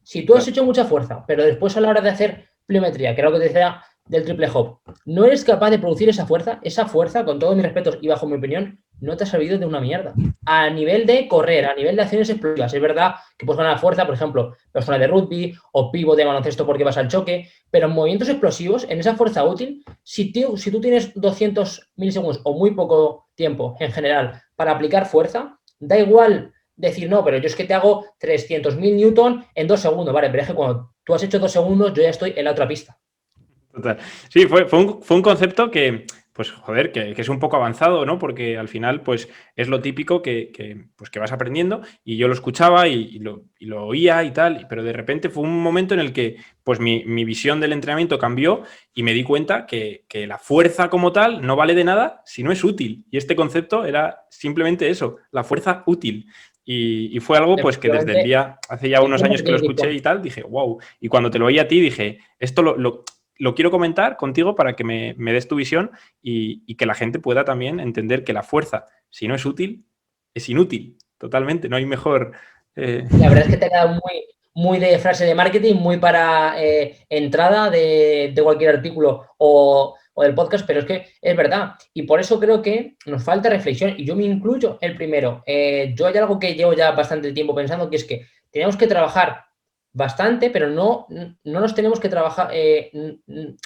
[SPEAKER 1] Si tú has hecho mucha fuerza, pero después a la hora de hacer pliometría, que era lo que te decía del triple hop, no eres capaz de producir esa fuerza, con todos mis respetos y bajo mi opinión, no te ha servido de una mierda. A nivel de correr, a nivel de acciones explosivas, es verdad que puedes ganar fuerza, por ejemplo, persona de rugby o pivo de baloncesto porque vas al choque, pero en movimientos explosivos, en esa fuerza útil, si tú tienes 200 milisegundos o muy poco tiempo en general para aplicar fuerza, da igual decir, no, pero yo es que te hago 300.000 newton en 2 segundos, vale, pero es que cuando tú has hecho 2 segundos, yo ya estoy en la otra pista.
[SPEAKER 2] Total. Sí, fue un concepto que, pues, joder, que es un poco avanzado, ¿no? Porque al final, pues, es lo típico pues, que vas aprendiendo y yo lo escuchaba y lo oía y tal, pero de repente fue un momento en el que, pues, mi visión del entrenamiento cambió y me di cuenta que la fuerza como tal no vale de nada si no es útil. Y este concepto era simplemente eso, la fuerza útil. Y fue algo, pues, que desde el día, hace ya unos años que lo escuché y tal, dije, wow. Y cuando te lo oí a ti, dije, esto lo quiero comentar contigo para que me des tu visión y que la gente pueda también entender que la fuerza, si no es útil, es inútil, totalmente, no hay mejor...
[SPEAKER 1] La verdad es que te ha quedado muy de frase de marketing, muy para entrada de cualquier artículo o del podcast, pero es que es verdad. Y por eso creo que nos falta reflexión, y yo me incluyo el primero. Yo hay algo que llevo ya bastante tiempo pensando, que es que tenemos que trabajar bastante, pero no nos tenemos que trabajar,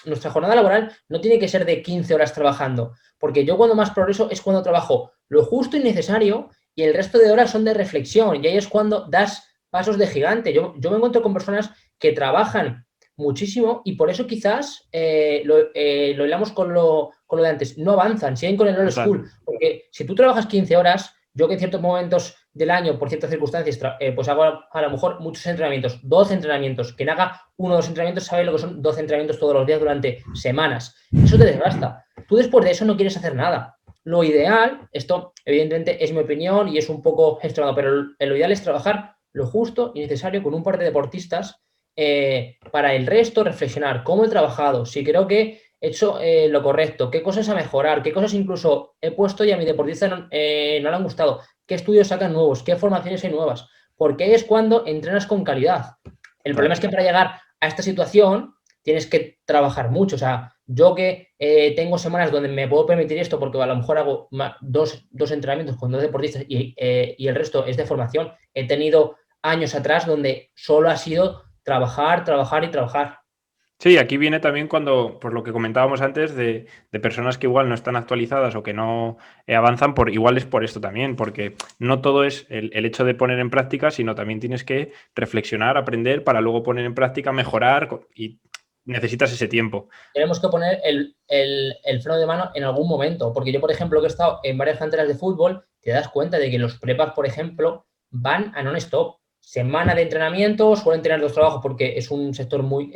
[SPEAKER 1] nuestra jornada laboral no tiene que ser de 15 horas trabajando, porque yo cuando más progreso es cuando trabajo lo justo y necesario y el resto de horas son de reflexión, y ahí es cuando das pasos de gigante. Yo me encuentro con personas que trabajan muchísimo y por eso quizás lo hilamos con lo de antes, no avanzan, siguen con el old school, porque si tú trabajas 15 horas, yo que en ciertos momentos del año, por ciertas circunstancias, pues hago a lo mejor muchos entrenamientos, 12 entrenamientos, quien haga 1 o 2 entrenamientos sabe lo que son 12 entrenamientos todos los días durante semanas, eso te desgasta. Tú después de eso no quieres hacer nada. Lo ideal, esto evidentemente es mi opinión y es un poco gestionado, pero lo ideal es trabajar lo justo y necesario con un par de deportistas para el resto reflexionar cómo he trabajado, si creo que he hecho lo correcto, qué cosas a mejorar, qué cosas incluso he puesto y a mi deportista no le han gustado, qué estudios sacan nuevos, qué formaciones hay nuevas, porque ahí es cuando entrenas con calidad. El problema es que para llegar a esta situación tienes que trabajar mucho, o sea, yo que tengo semanas donde me puedo permitir esto porque a lo mejor hago dos entrenamientos con 2 deportistas y el resto es de formación. He tenido años atrás donde solo ha sido trabajar, trabajar y trabajar.
[SPEAKER 2] Sí, aquí viene también cuando, por lo que comentábamos antes, de personas que igual no están actualizadas o que no avanzan, igual es por esto también, porque no todo es el hecho de poner en práctica, sino también tienes que reflexionar, aprender para luego poner en práctica, mejorar y necesitas ese tiempo.
[SPEAKER 1] Tenemos que poner el freno de mano en algún momento, porque yo, por ejemplo, que he estado en varias canteras de fútbol, te das cuenta de que los prepas, por ejemplo, van a non-stop. Semana de entrenamiento, suelen tener 2 trabajos porque es un sector muy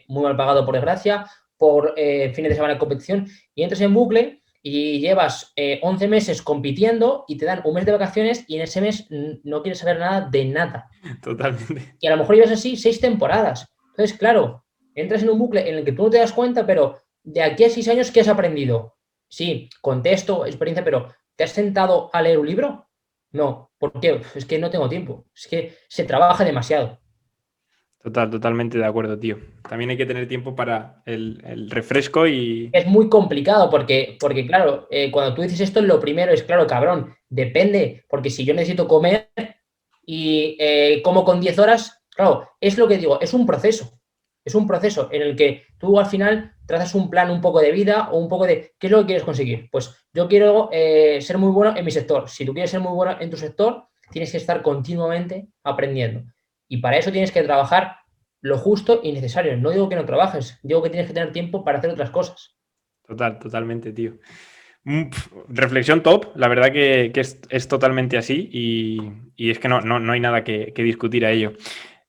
[SPEAKER 1] mal pagado, por desgracia, por fines de semana de competición, y entras en bucle y llevas 11 meses compitiendo y te dan un mes de vacaciones y en ese mes no quieres saber nada de nada.
[SPEAKER 2] Totalmente.
[SPEAKER 1] Y a lo mejor llevas así 6 temporadas. Entonces, claro, entras en un bucle en el que tú no te das cuenta, pero de aquí a 6 años, ¿qué has aprendido? Sí, contexto, experiencia, pero ¿te has sentado a leer un libro? No. ¿Por qué? Es que no tengo tiempo. Es que se trabaja demasiado.
[SPEAKER 2] Totalmente de acuerdo, tío. También hay que tener tiempo para el refresco y...
[SPEAKER 1] Es muy complicado porque claro, cuando tú dices esto, lo primero es, claro, cabrón, depende, porque si yo necesito comer y como con 10 horas, claro, es lo que digo, es un proceso. Es un proceso en el que tú al final trazas un plan un poco de vida o un poco de qué es lo que quieres conseguir. Pues yo quiero ser muy bueno en mi sector. Si tú quieres ser muy bueno en tu sector, tienes que estar continuamente aprendiendo. Y para eso tienes que trabajar lo justo y necesario. No digo que no trabajes, digo que tienes que tener tiempo para hacer otras cosas.
[SPEAKER 2] Totalmente, tío. Reflexión top, la verdad que es totalmente así y es que no hay nada que discutir a ello.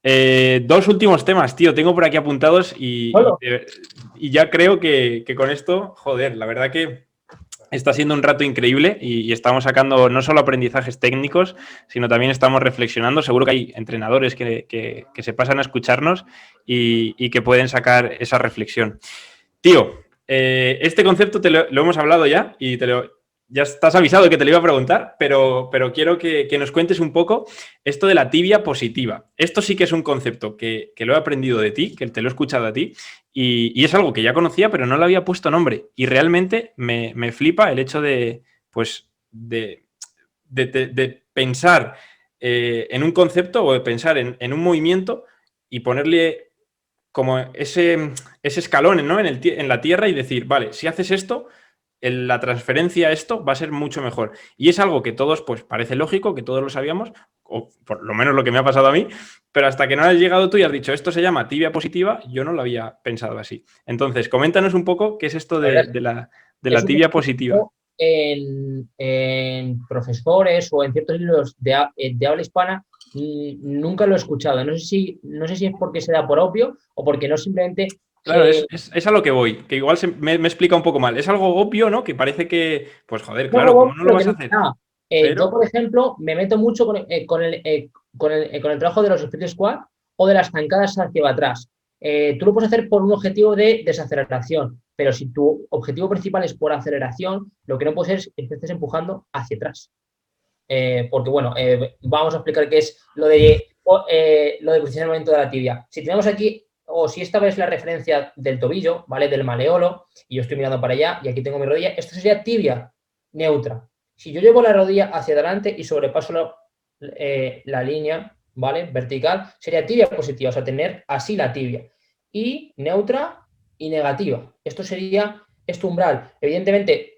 [SPEAKER 2] 2 últimos temas, tío, tengo por aquí apuntados y ya creo que con esto, joder, la verdad que Está siendo un rato increíble y estamos sacando no solo aprendizajes técnicos, sino también estamos reflexionando. Seguro que hay entrenadores que se pasan a escucharnos y que pueden sacar esa reflexión. Tío, este concepto lo hemos hablado ya y ya estás avisado que te lo iba a preguntar, pero quiero que nos cuentes un poco esto de la tibia positiva. Esto sí que es un concepto que lo he aprendido de ti, que te lo he escuchado a ti, y es algo que ya conocía, pero no le había puesto nombre. Y realmente me flipa el hecho de, pues, de pensar en un concepto o de pensar en un movimiento y ponerle como ese escalón, ¿no? en la tierra y decir, vale, si haces esto, la transferencia a esto va a ser mucho mejor. Y es algo que todos, pues parece lógico, que todos lo sabíamos, o por lo menos lo que me ha pasado a mí, pero hasta que no has llegado tú y has dicho, esto se llama tibia positiva, yo no lo había pensado así. Entonces, coméntanos un poco qué es esto de la tibia positiva.
[SPEAKER 1] En profesores o en ciertos libros de habla hispana, nunca lo he escuchado. No sé si es porque se da por obvio o porque no simplemente...
[SPEAKER 2] Claro, es a lo que voy, que igual me explica un poco mal. Es algo obvio, ¿no? Que parece que, pues joder, claro, ¿cómo no lo vas a hacer?
[SPEAKER 1] Yo, por ejemplo, me meto mucho con el trabajo de los split squat o de las zancadas hacia atrás. Tú lo puedes hacer por un objetivo de desaceleración, pero si tu objetivo principal es por aceleración, lo que no puedes hacer es que estés empujando hacia atrás. Porque, bueno, vamos a explicar qué es lo de posicionamiento de la tibia. Si tenemos aquí, o si esta vez la referencia del tobillo, ¿vale? Del maleolo, y yo estoy mirando para allá, y aquí tengo mi rodilla, esto sería tibia neutra. Si yo llevo la rodilla hacia adelante y sobrepaso la línea, ¿vale? Vertical, sería tibia positiva, o sea, tener así la tibia. Y neutra y negativa. Esto sería este umbral. Evidentemente,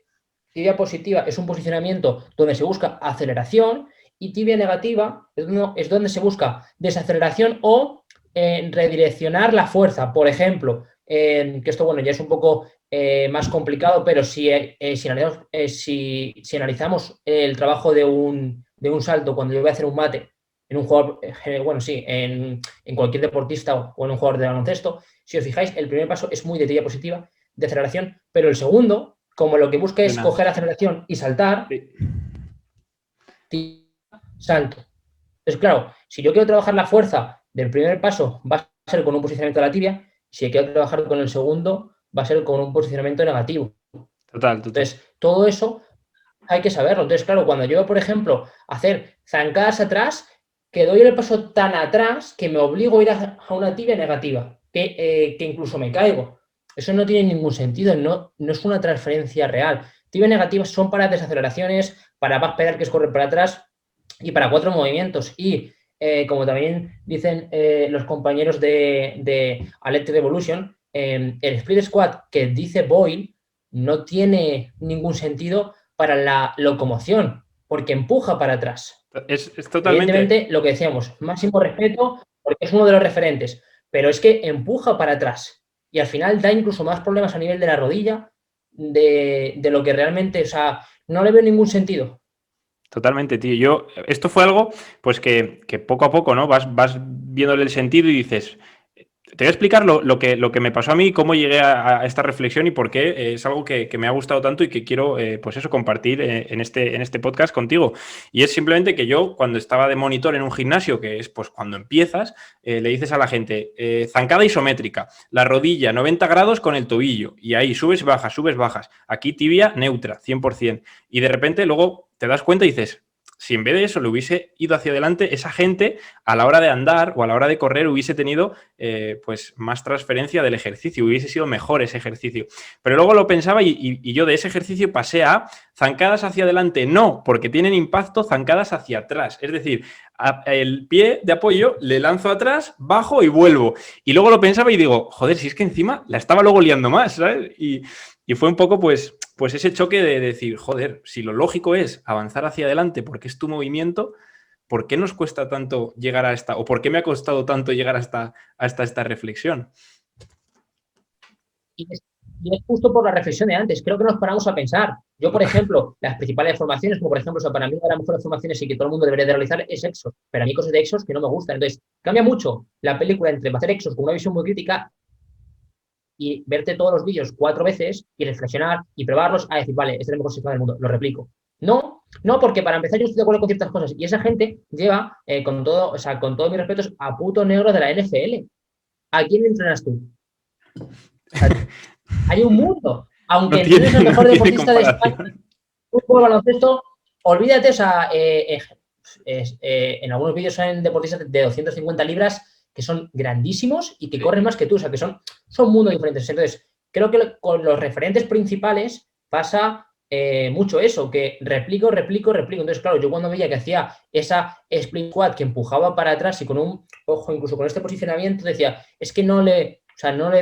[SPEAKER 1] tibia positiva es un posicionamiento donde se busca aceleración y tibia negativa es donde se busca desaceleración o redireccionar la fuerza. Por ejemplo, que esto, bueno, ya es un poco más complicado, pero si analizamos el trabajo de un salto cuando yo voy a hacer un mate en un jugador, bueno, sí, en cualquier deportista o en un jugador de baloncesto, si os fijáis, el primer paso es muy de tibia positiva, de aceleración, pero el segundo, como lo que busca es coger aceleración y saltar, salto. Entonces, claro, si yo quiero trabajar la fuerza del primer paso, va a ser con un posicionamiento de la tibia. Si quiero trabajar con el segundo, va a ser con un posicionamiento negativo.
[SPEAKER 2] Total.
[SPEAKER 1] Entonces, todo eso hay que saberlo. Entonces, claro, cuando yo, por ejemplo, hacer zancadas atrás, que doy el paso tan atrás que me obligo a ir a una tibia negativa, que incluso me caigo. Eso no tiene ningún sentido, no es una transferencia real. Tibias negativas son para desaceleraciones, para backpedal, que es correr para atrás, y para 4 movimientos. Y como también dicen los compañeros de Athletic Evolution, el split squat que dice Boyle no tiene ningún sentido para la locomoción, porque empuja para atrás.
[SPEAKER 2] Es totalmente...
[SPEAKER 1] Evidentemente, lo que decíamos, máximo respeto, porque es uno de los referentes, pero es que empuja para atrás y al final da incluso más problemas a nivel de la rodilla de lo que realmente, o sea, no le veo ningún sentido.
[SPEAKER 2] Totalmente, tío. Esto fue algo, pues que poco a poco, ¿no? Vas viéndole el sentido y dices, te voy a explicar lo que me pasó a mí, cómo llegué a esta reflexión y por qué es algo que me ha gustado tanto y que quiero, pues eso, compartir en este podcast contigo. Y es simplemente que yo, cuando estaba de monitor en un gimnasio, que es pues cuando empiezas, le dices a la gente, zancada isométrica, la rodilla 90 grados con el tobillo, y ahí subes, bajas. Aquí tibia neutra, 100%. Y de repente luego te das cuenta y dices, si en vez de eso le hubiese ido hacia adelante, esa gente a la hora de andar o a la hora de correr hubiese tenido pues más transferencia del ejercicio, hubiese sido mejor ese ejercicio. Pero luego lo pensaba y yo de ese ejercicio pasé a zancadas hacia adelante, no, porque tienen impacto zancadas hacia atrás. Es decir, el pie de apoyo le lanzo atrás, bajo y vuelvo. Y luego lo pensaba y digo, joder, si es que encima la estaba luego liando más, ¿sabes? Y fue un poco pues ese choque de decir, joder, si lo lógico es avanzar hacia adelante porque es tu movimiento, ¿por qué nos cuesta tanto llegar a esta, o por qué me ha costado tanto llegar hasta esta reflexión?
[SPEAKER 1] Y es justo por la reflexión de antes. Creo que nos paramos a pensar. Yo, por ejemplo, las principales formaciones, como por ejemplo, o sea, para mí una de las mejores formaciones y que todo el mundo debería de realizar es Exos. Pero a mí cosas de Exos que no me gustan. Entonces, cambia mucho la película entre hacer Exos con una visión muy crítica y verte todos los vídeos 4 veces y reflexionar y probarlos a decir, vale, este es el mejor sistema del mundo, lo replico. No, no, porque para empezar yo estoy de acuerdo con ciertas cosas y esa gente lleva, con todo, o sea, con todos mis respetos, a puto negro de la NFL. ¿A quién entrenas tú? O sea, hay un mundo. Aunque entrenes al mejor
[SPEAKER 2] no tiene
[SPEAKER 1] deportista de España,
[SPEAKER 2] comparación.
[SPEAKER 1] fútbol, baloncesto, olvídate, o sea, en algunos vídeos son deportistas de 250 libras que son grandísimos y que corren más que tú, o sea, que son mundos diferentes. Entonces, creo que con los referentes principales pasa mucho eso, que replico. Entonces, claro, yo cuando veía que hacía esa split squat que empujaba para atrás y con un ojo, incluso con este posicionamiento, decía, es que no le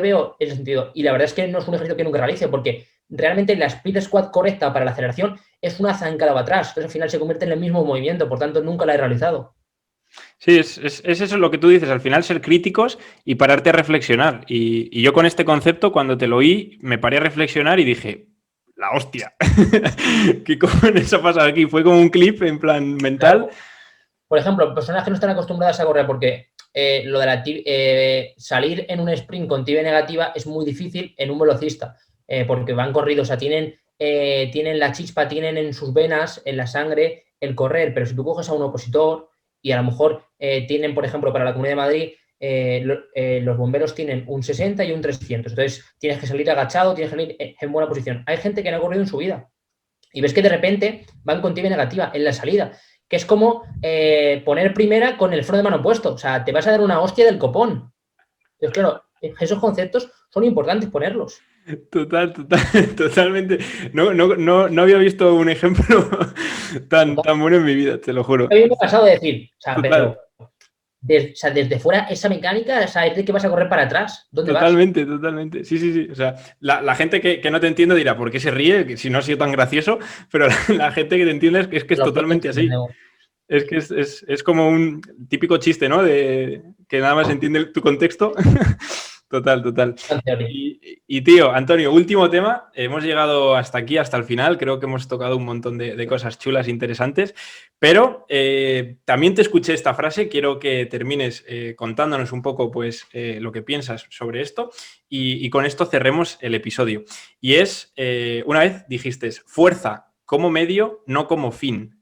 [SPEAKER 1] veo ese sentido. Y la verdad es que no es un ejercicio que nunca realice, porque realmente la split squat correcta para la aceleración es una zancada para atrás. Entonces, al final se convierte en el mismo movimiento, por tanto, nunca la he realizado.
[SPEAKER 2] Sí, es eso lo que tú dices, al final ser críticos y pararte a reflexionar. Y yo con este concepto, cuando te lo oí, me paré a reflexionar y dije, la hostia, ¿qué cojones ha pasado aquí? Fue como un clip en plan mental.
[SPEAKER 1] Claro. Por ejemplo, personas que no están acostumbradas a correr, porque lo de salir en un sprint con tibia negativa es muy difícil en un velocista, porque van corridos, o sea, tienen la chispa, tienen en sus venas, en la sangre, el correr, pero si tú coges a un opositor y a lo mejor tienen, por ejemplo, para la Comunidad de Madrid, los bomberos tienen un 60 y un 300, entonces tienes que salir agachado, tienes que salir en buena posición. Hay gente que no ha corrido en su vida y ves que de repente van con tibia negativa en la salida, que es como poner primera con el freno de mano puesto, o sea, te vas a dar una hostia del copón. Entonces, claro, esos conceptos son importantes ponerlos.
[SPEAKER 2] Totalmente. No había visto un ejemplo tan bueno en mi vida, te lo juro.
[SPEAKER 1] A mí me ha pasado de decir, o sea,
[SPEAKER 2] Total.
[SPEAKER 1] pero desde fuera esa mecánica, o sea, es de que vas a correr para atrás, ¿dónde vas?
[SPEAKER 2] Totalmente. Sí. O sea, la gente que no te entiende dirá, ¿por qué se ríe? Si no ha sido tan gracioso, pero la gente que te entiende es que es
[SPEAKER 1] Los
[SPEAKER 2] totalmente
[SPEAKER 1] propios,
[SPEAKER 2] así. Es que es como un típico chiste, ¿no? De que nada más entiende tu contexto. Total. Y tío, Antonio, último tema. Hemos llegado hasta aquí, hasta el final. Creo que hemos tocado un montón de cosas chulas, interesantes. Pero también te escuché esta frase. Quiero que termines contándonos un poco, pues, lo que piensas sobre esto. Y con esto cerremos el episodio. Y es, una vez dijiste, fuerza como medio, no como fin.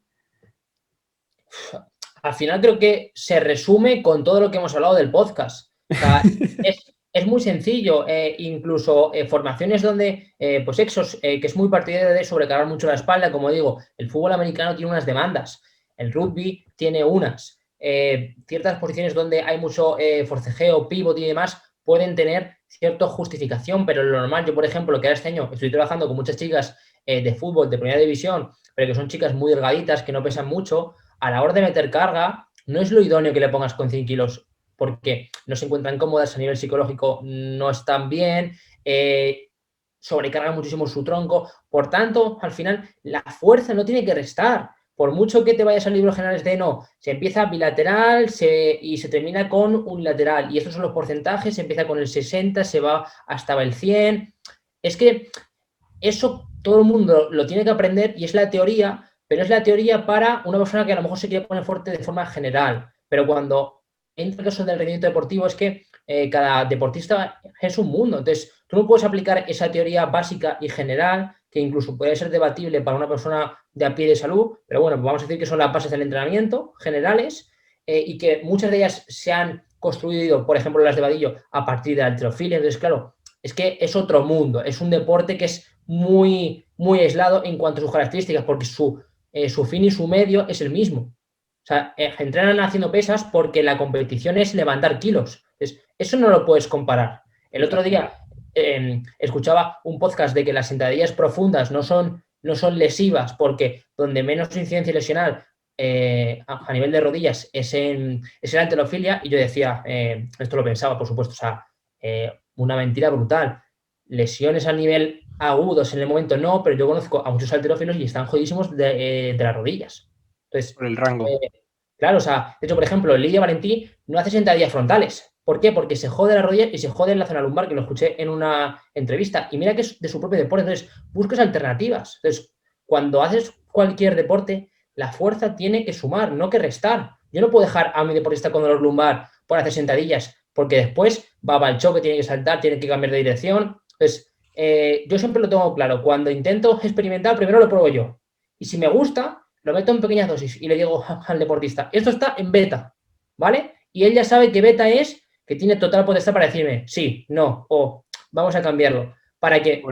[SPEAKER 1] Al final creo que se resume con todo lo que hemos hablado del podcast. O sea, es muy sencillo, incluso formaciones donde, pues Exos, que es muy partidario de sobrecargar mucho la espalda, como digo, el fútbol americano tiene unas demandas, el rugby tiene unas, ciertas posiciones donde hay mucho forcejeo, pivot y demás, pueden tener cierta justificación, pero lo normal, yo por ejemplo, que ahora este año estoy trabajando con muchas chicas de fútbol de primera división, pero que son chicas muy delgaditas, que no pesan mucho, a la hora de meter carga, no es lo idóneo que le pongas con 100 kilos porque no se encuentran cómodas a nivel psicológico, no están bien, sobrecargan muchísimo su tronco. Por tanto, al final, la fuerza no tiene que restar. Por mucho que te vayas al libro generales de no, se empieza bilateral y se termina con unilateral. Y estos son los porcentajes, se empieza con el 60, se va hasta el 100. Es que eso todo el mundo lo tiene que aprender y es la teoría, pero es la teoría para una persona que a lo mejor se quiere poner fuerte de forma general. Pero cuando entra el caso del rendimiento deportivo es que cada deportista es un mundo. Entonces, tú no puedes aplicar esa teoría básica y general, que incluso puede ser debatible para una persona de a pie de salud, pero bueno, vamos a decir que son las bases del entrenamiento generales y que muchas de ellas se han construido, por ejemplo, las de Vadillo, a partir de la halterofilia. Entonces, claro, es que es otro mundo, es un deporte que es muy aislado en cuanto a sus características, porque su fin y su medio es el mismo. O sea, entrenan haciendo pesas porque la competición es levantar kilos. Entonces, eso no lo puedes comparar. El otro día escuchaba un podcast de que las sentadillas profundas no son lesivas porque donde menos incidencia lesional a nivel de rodillas es en la halterofilia y yo decía, esto lo pensaba, por supuesto, o sea, una mentira brutal. Lesiones a nivel agudos en el momento no, pero yo conozco a muchos halterófilos y están jodidísimos de las rodillas. Entonces,
[SPEAKER 2] Por el rango.
[SPEAKER 1] claro, o sea, de hecho, por ejemplo, Lidia Valentí no hace sentadillas frontales. ¿Por qué? Porque se jode la rodilla y se jode en la zona lumbar, que lo escuché en una entrevista. Y mira que es de su propio deporte. Entonces, busques alternativas. Entonces, cuando haces cualquier deporte, la fuerza tiene que sumar, no que restar. Yo no puedo dejar a mi deportista con dolor lumbar por hacer sentadillas porque después va para el choque, tiene que saltar, tiene que cambiar de dirección. Entonces, yo siempre lo tengo claro. Cuando intento experimentar, primero lo pruebo yo. Y si me gusta, lo meto en pequeñas dosis y le digo al deportista, esto está en beta, ¿vale? Y él ya sabe que beta es que tiene total potestad para decirme sí, no, o vamos a cambiarlo, para que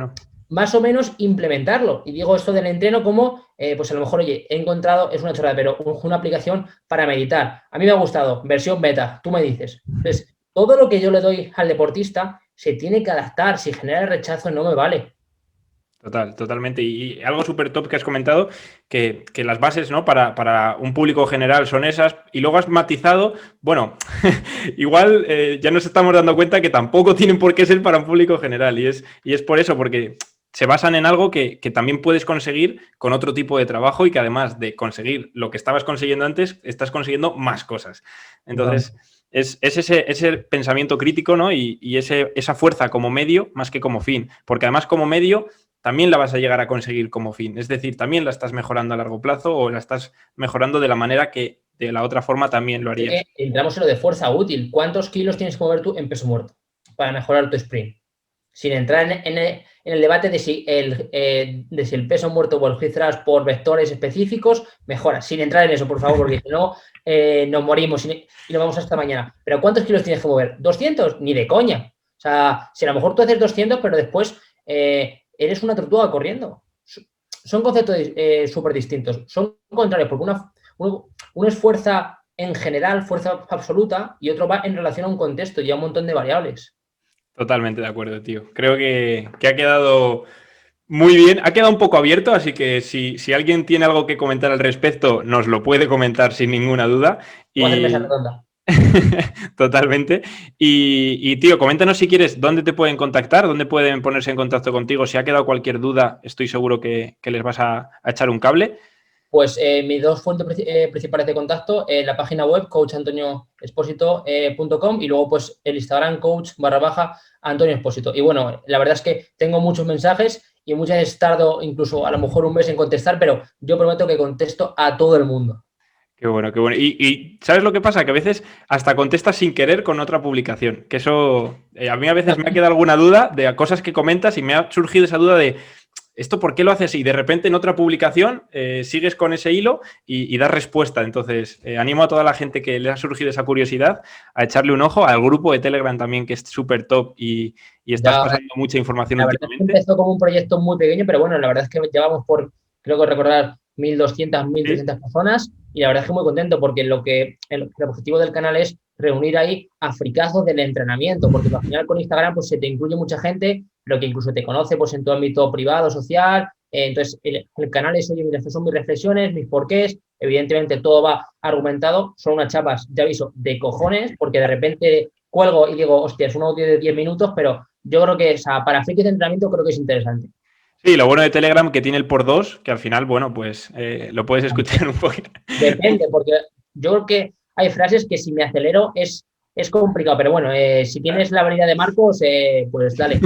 [SPEAKER 1] más o menos implementarlo. Y digo esto del entreno como, pues a lo mejor, oye, he encontrado, es una chorrada, pero una aplicación para meditar. A mí me ha gustado, versión beta, tú me dices. Entonces, todo lo que yo le doy al deportista se tiene que adaptar. Si genera rechazo, no me vale.
[SPEAKER 2] Totalmente. Y algo súper top que has comentado, que las bases, ¿no? Para un público general son esas, y luego has matizado, bueno, igual ya nos estamos dando cuenta que tampoco tienen por qué ser para un público general, y es por eso, porque se basan en algo que también puedes conseguir con otro tipo de trabajo, y que además de conseguir lo que estabas consiguiendo antes, estás consiguiendo más cosas. Entonces, es ese pensamiento crítico, ¿no? Y esa fuerza como medio más que como fin, porque además como medio también la vas a llegar a conseguir como fin. Es decir, también la estás mejorando a largo plazo, o la estás mejorando de la manera que de la otra forma también lo harías.
[SPEAKER 1] Entramos en lo de fuerza útil. ¿Cuántos kilos tienes que mover tú en peso muerto para mejorar tu sprint? Sin entrar en el debate de si el peso muerto o el hip thrust por vectores específicos mejora. Sin entrar en eso, por favor, porque si no, nos morimos y nos vamos hasta mañana. Pero ¿cuántos kilos tienes que mover? ¿200? Ni de coña. O sea, si a lo mejor tú haces 200, pero después eres una tortuga corriendo. Son conceptos súper distintos. Son contrarios, porque uno es fuerza en general, fuerza absoluta, y otro va en relación a un contexto y a un montón de variables.
[SPEAKER 2] Totalmente de acuerdo, tío. Creo que ha quedado muy bien. Ha quedado un poco abierto, así que si alguien tiene algo que comentar al respecto, nos lo puede comentar sin ninguna duda.
[SPEAKER 1] Voy a hacer mesa redonda.
[SPEAKER 2] Totalmente. Y tío, coméntanos si quieres dónde te pueden contactar, dónde pueden ponerse en contacto contigo. Si ha quedado cualquier duda, estoy seguro que les vas a echar un cable.
[SPEAKER 1] Pues mis dos fuentes principales de contacto, la página web coachantonioexposito.com y luego pues el Instagram coach_Antonio Expósito. Y bueno, la verdad es que tengo muchos mensajes y muchas veces tardo incluso a lo mejor un mes en contestar, pero yo prometo que contesto a todo el mundo.
[SPEAKER 2] Qué bueno, qué bueno. Y ¿sabes lo que pasa? Que a veces hasta contestas sin querer con otra publicación. Que eso, a mí a veces me ha quedado alguna duda de cosas que comentas, y me ha surgido esa duda de ¿esto por qué lo haces? Y de repente en otra publicación sigues con ese hilo y das respuesta. Entonces, animo a toda la gente que le ha surgido esa curiosidad a echarle un ojo al grupo de Telegram también, que es súper top y estás pasando mucha información
[SPEAKER 1] la últimamente.
[SPEAKER 2] Verdad es que
[SPEAKER 1] empezó como un proyecto muy pequeño, pero bueno, la verdad es que llevamos por, creo que recordar, 1.200, 1.300 personas, y la verdad es que muy contento, porque el objetivo del canal es reunir ahí a fricazos del entrenamiento, porque al final con Instagram pues se te incluye mucha gente, lo que incluso te conoce pues en tu ámbito privado, social. Entonces el canal es, oye, mira, estas son mis reflexiones, mis porqués, evidentemente todo va argumentado, son unas chapas, ya aviso, de cojones, porque de repente cuelgo y digo, hostia, es un audio de 10 minutos, pero yo creo que, o sea, para frikis de entrenamiento creo que es interesante.
[SPEAKER 2] Sí, lo bueno de Telegram que tiene el por dos, que al final, bueno, pues lo puedes escuchar un poquito.
[SPEAKER 1] Depende, porque yo creo que hay frases que si me acelero es complicado, pero bueno, si tienes la habilidad de Marcos, pues dale.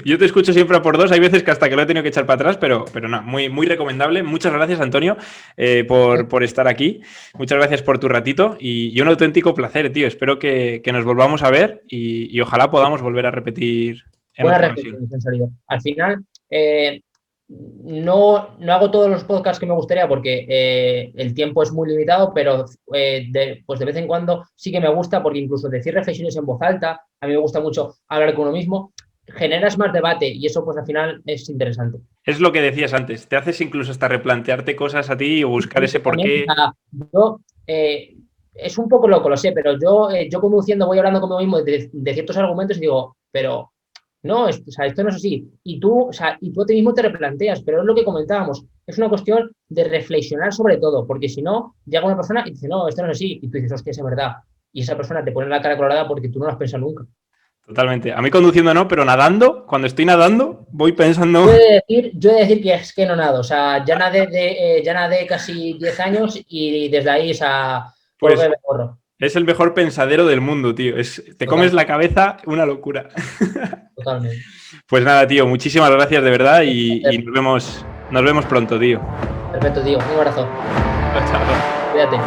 [SPEAKER 2] Yo te escucho siempre a por dos, hay veces que hasta que lo he tenido que echar para atrás, pero no, muy, muy recomendable. Muchas gracias, Antonio, por estar aquí. Muchas gracias por tu ratito y un auténtico placer, tío. Espero que nos volvamos a ver y ojalá podamos volver a repetir en
[SPEAKER 1] Buena
[SPEAKER 2] otra
[SPEAKER 1] reflexión,
[SPEAKER 2] ocasión.
[SPEAKER 1] en serio. Al final, no hago todos los podcasts que me gustaría porque el tiempo es muy limitado, pero pues de vez en cuando sí que me gusta, porque incluso decir reflexiones en voz alta, a mí me gusta mucho hablar con uno mismo, generas más debate y eso pues al final es interesante.
[SPEAKER 2] Es lo que decías antes, te haces incluso hasta replantearte cosas a ti o buscar ese porqué.
[SPEAKER 1] Yo, es un poco loco, lo sé, pero yo conduciendo voy hablando conmigo mismo de ciertos argumentos y digo, pero no, o sea, esto no es así. Y tú, o sea, y tú a ti mismo te replanteas, pero es lo que comentábamos. Es una cuestión de reflexionar sobre todo, porque si no, llega una persona y dice, no, esto no es así. Y tú dices, hostia, es verdad. Y esa persona te pone la cara colorada porque tú no lo has pensado nunca.
[SPEAKER 2] Totalmente. A mí conduciendo no, pero nadando, cuando estoy nadando, voy pensando.
[SPEAKER 1] Yo he de decir que es que no nado. O sea, ya nadé casi 10 años y desde ahí, o sea,
[SPEAKER 2] Pues
[SPEAKER 1] me corro.
[SPEAKER 2] es el mejor pensadero del mundo, tío. Te comes la cabeza, una locura.
[SPEAKER 1] Totalmente.
[SPEAKER 2] Pues nada, tío, muchísimas gracias de verdad y nos vemos pronto, tío.
[SPEAKER 1] Perfecto, tío. Un abrazo.
[SPEAKER 2] Chao.
[SPEAKER 1] Cuídate.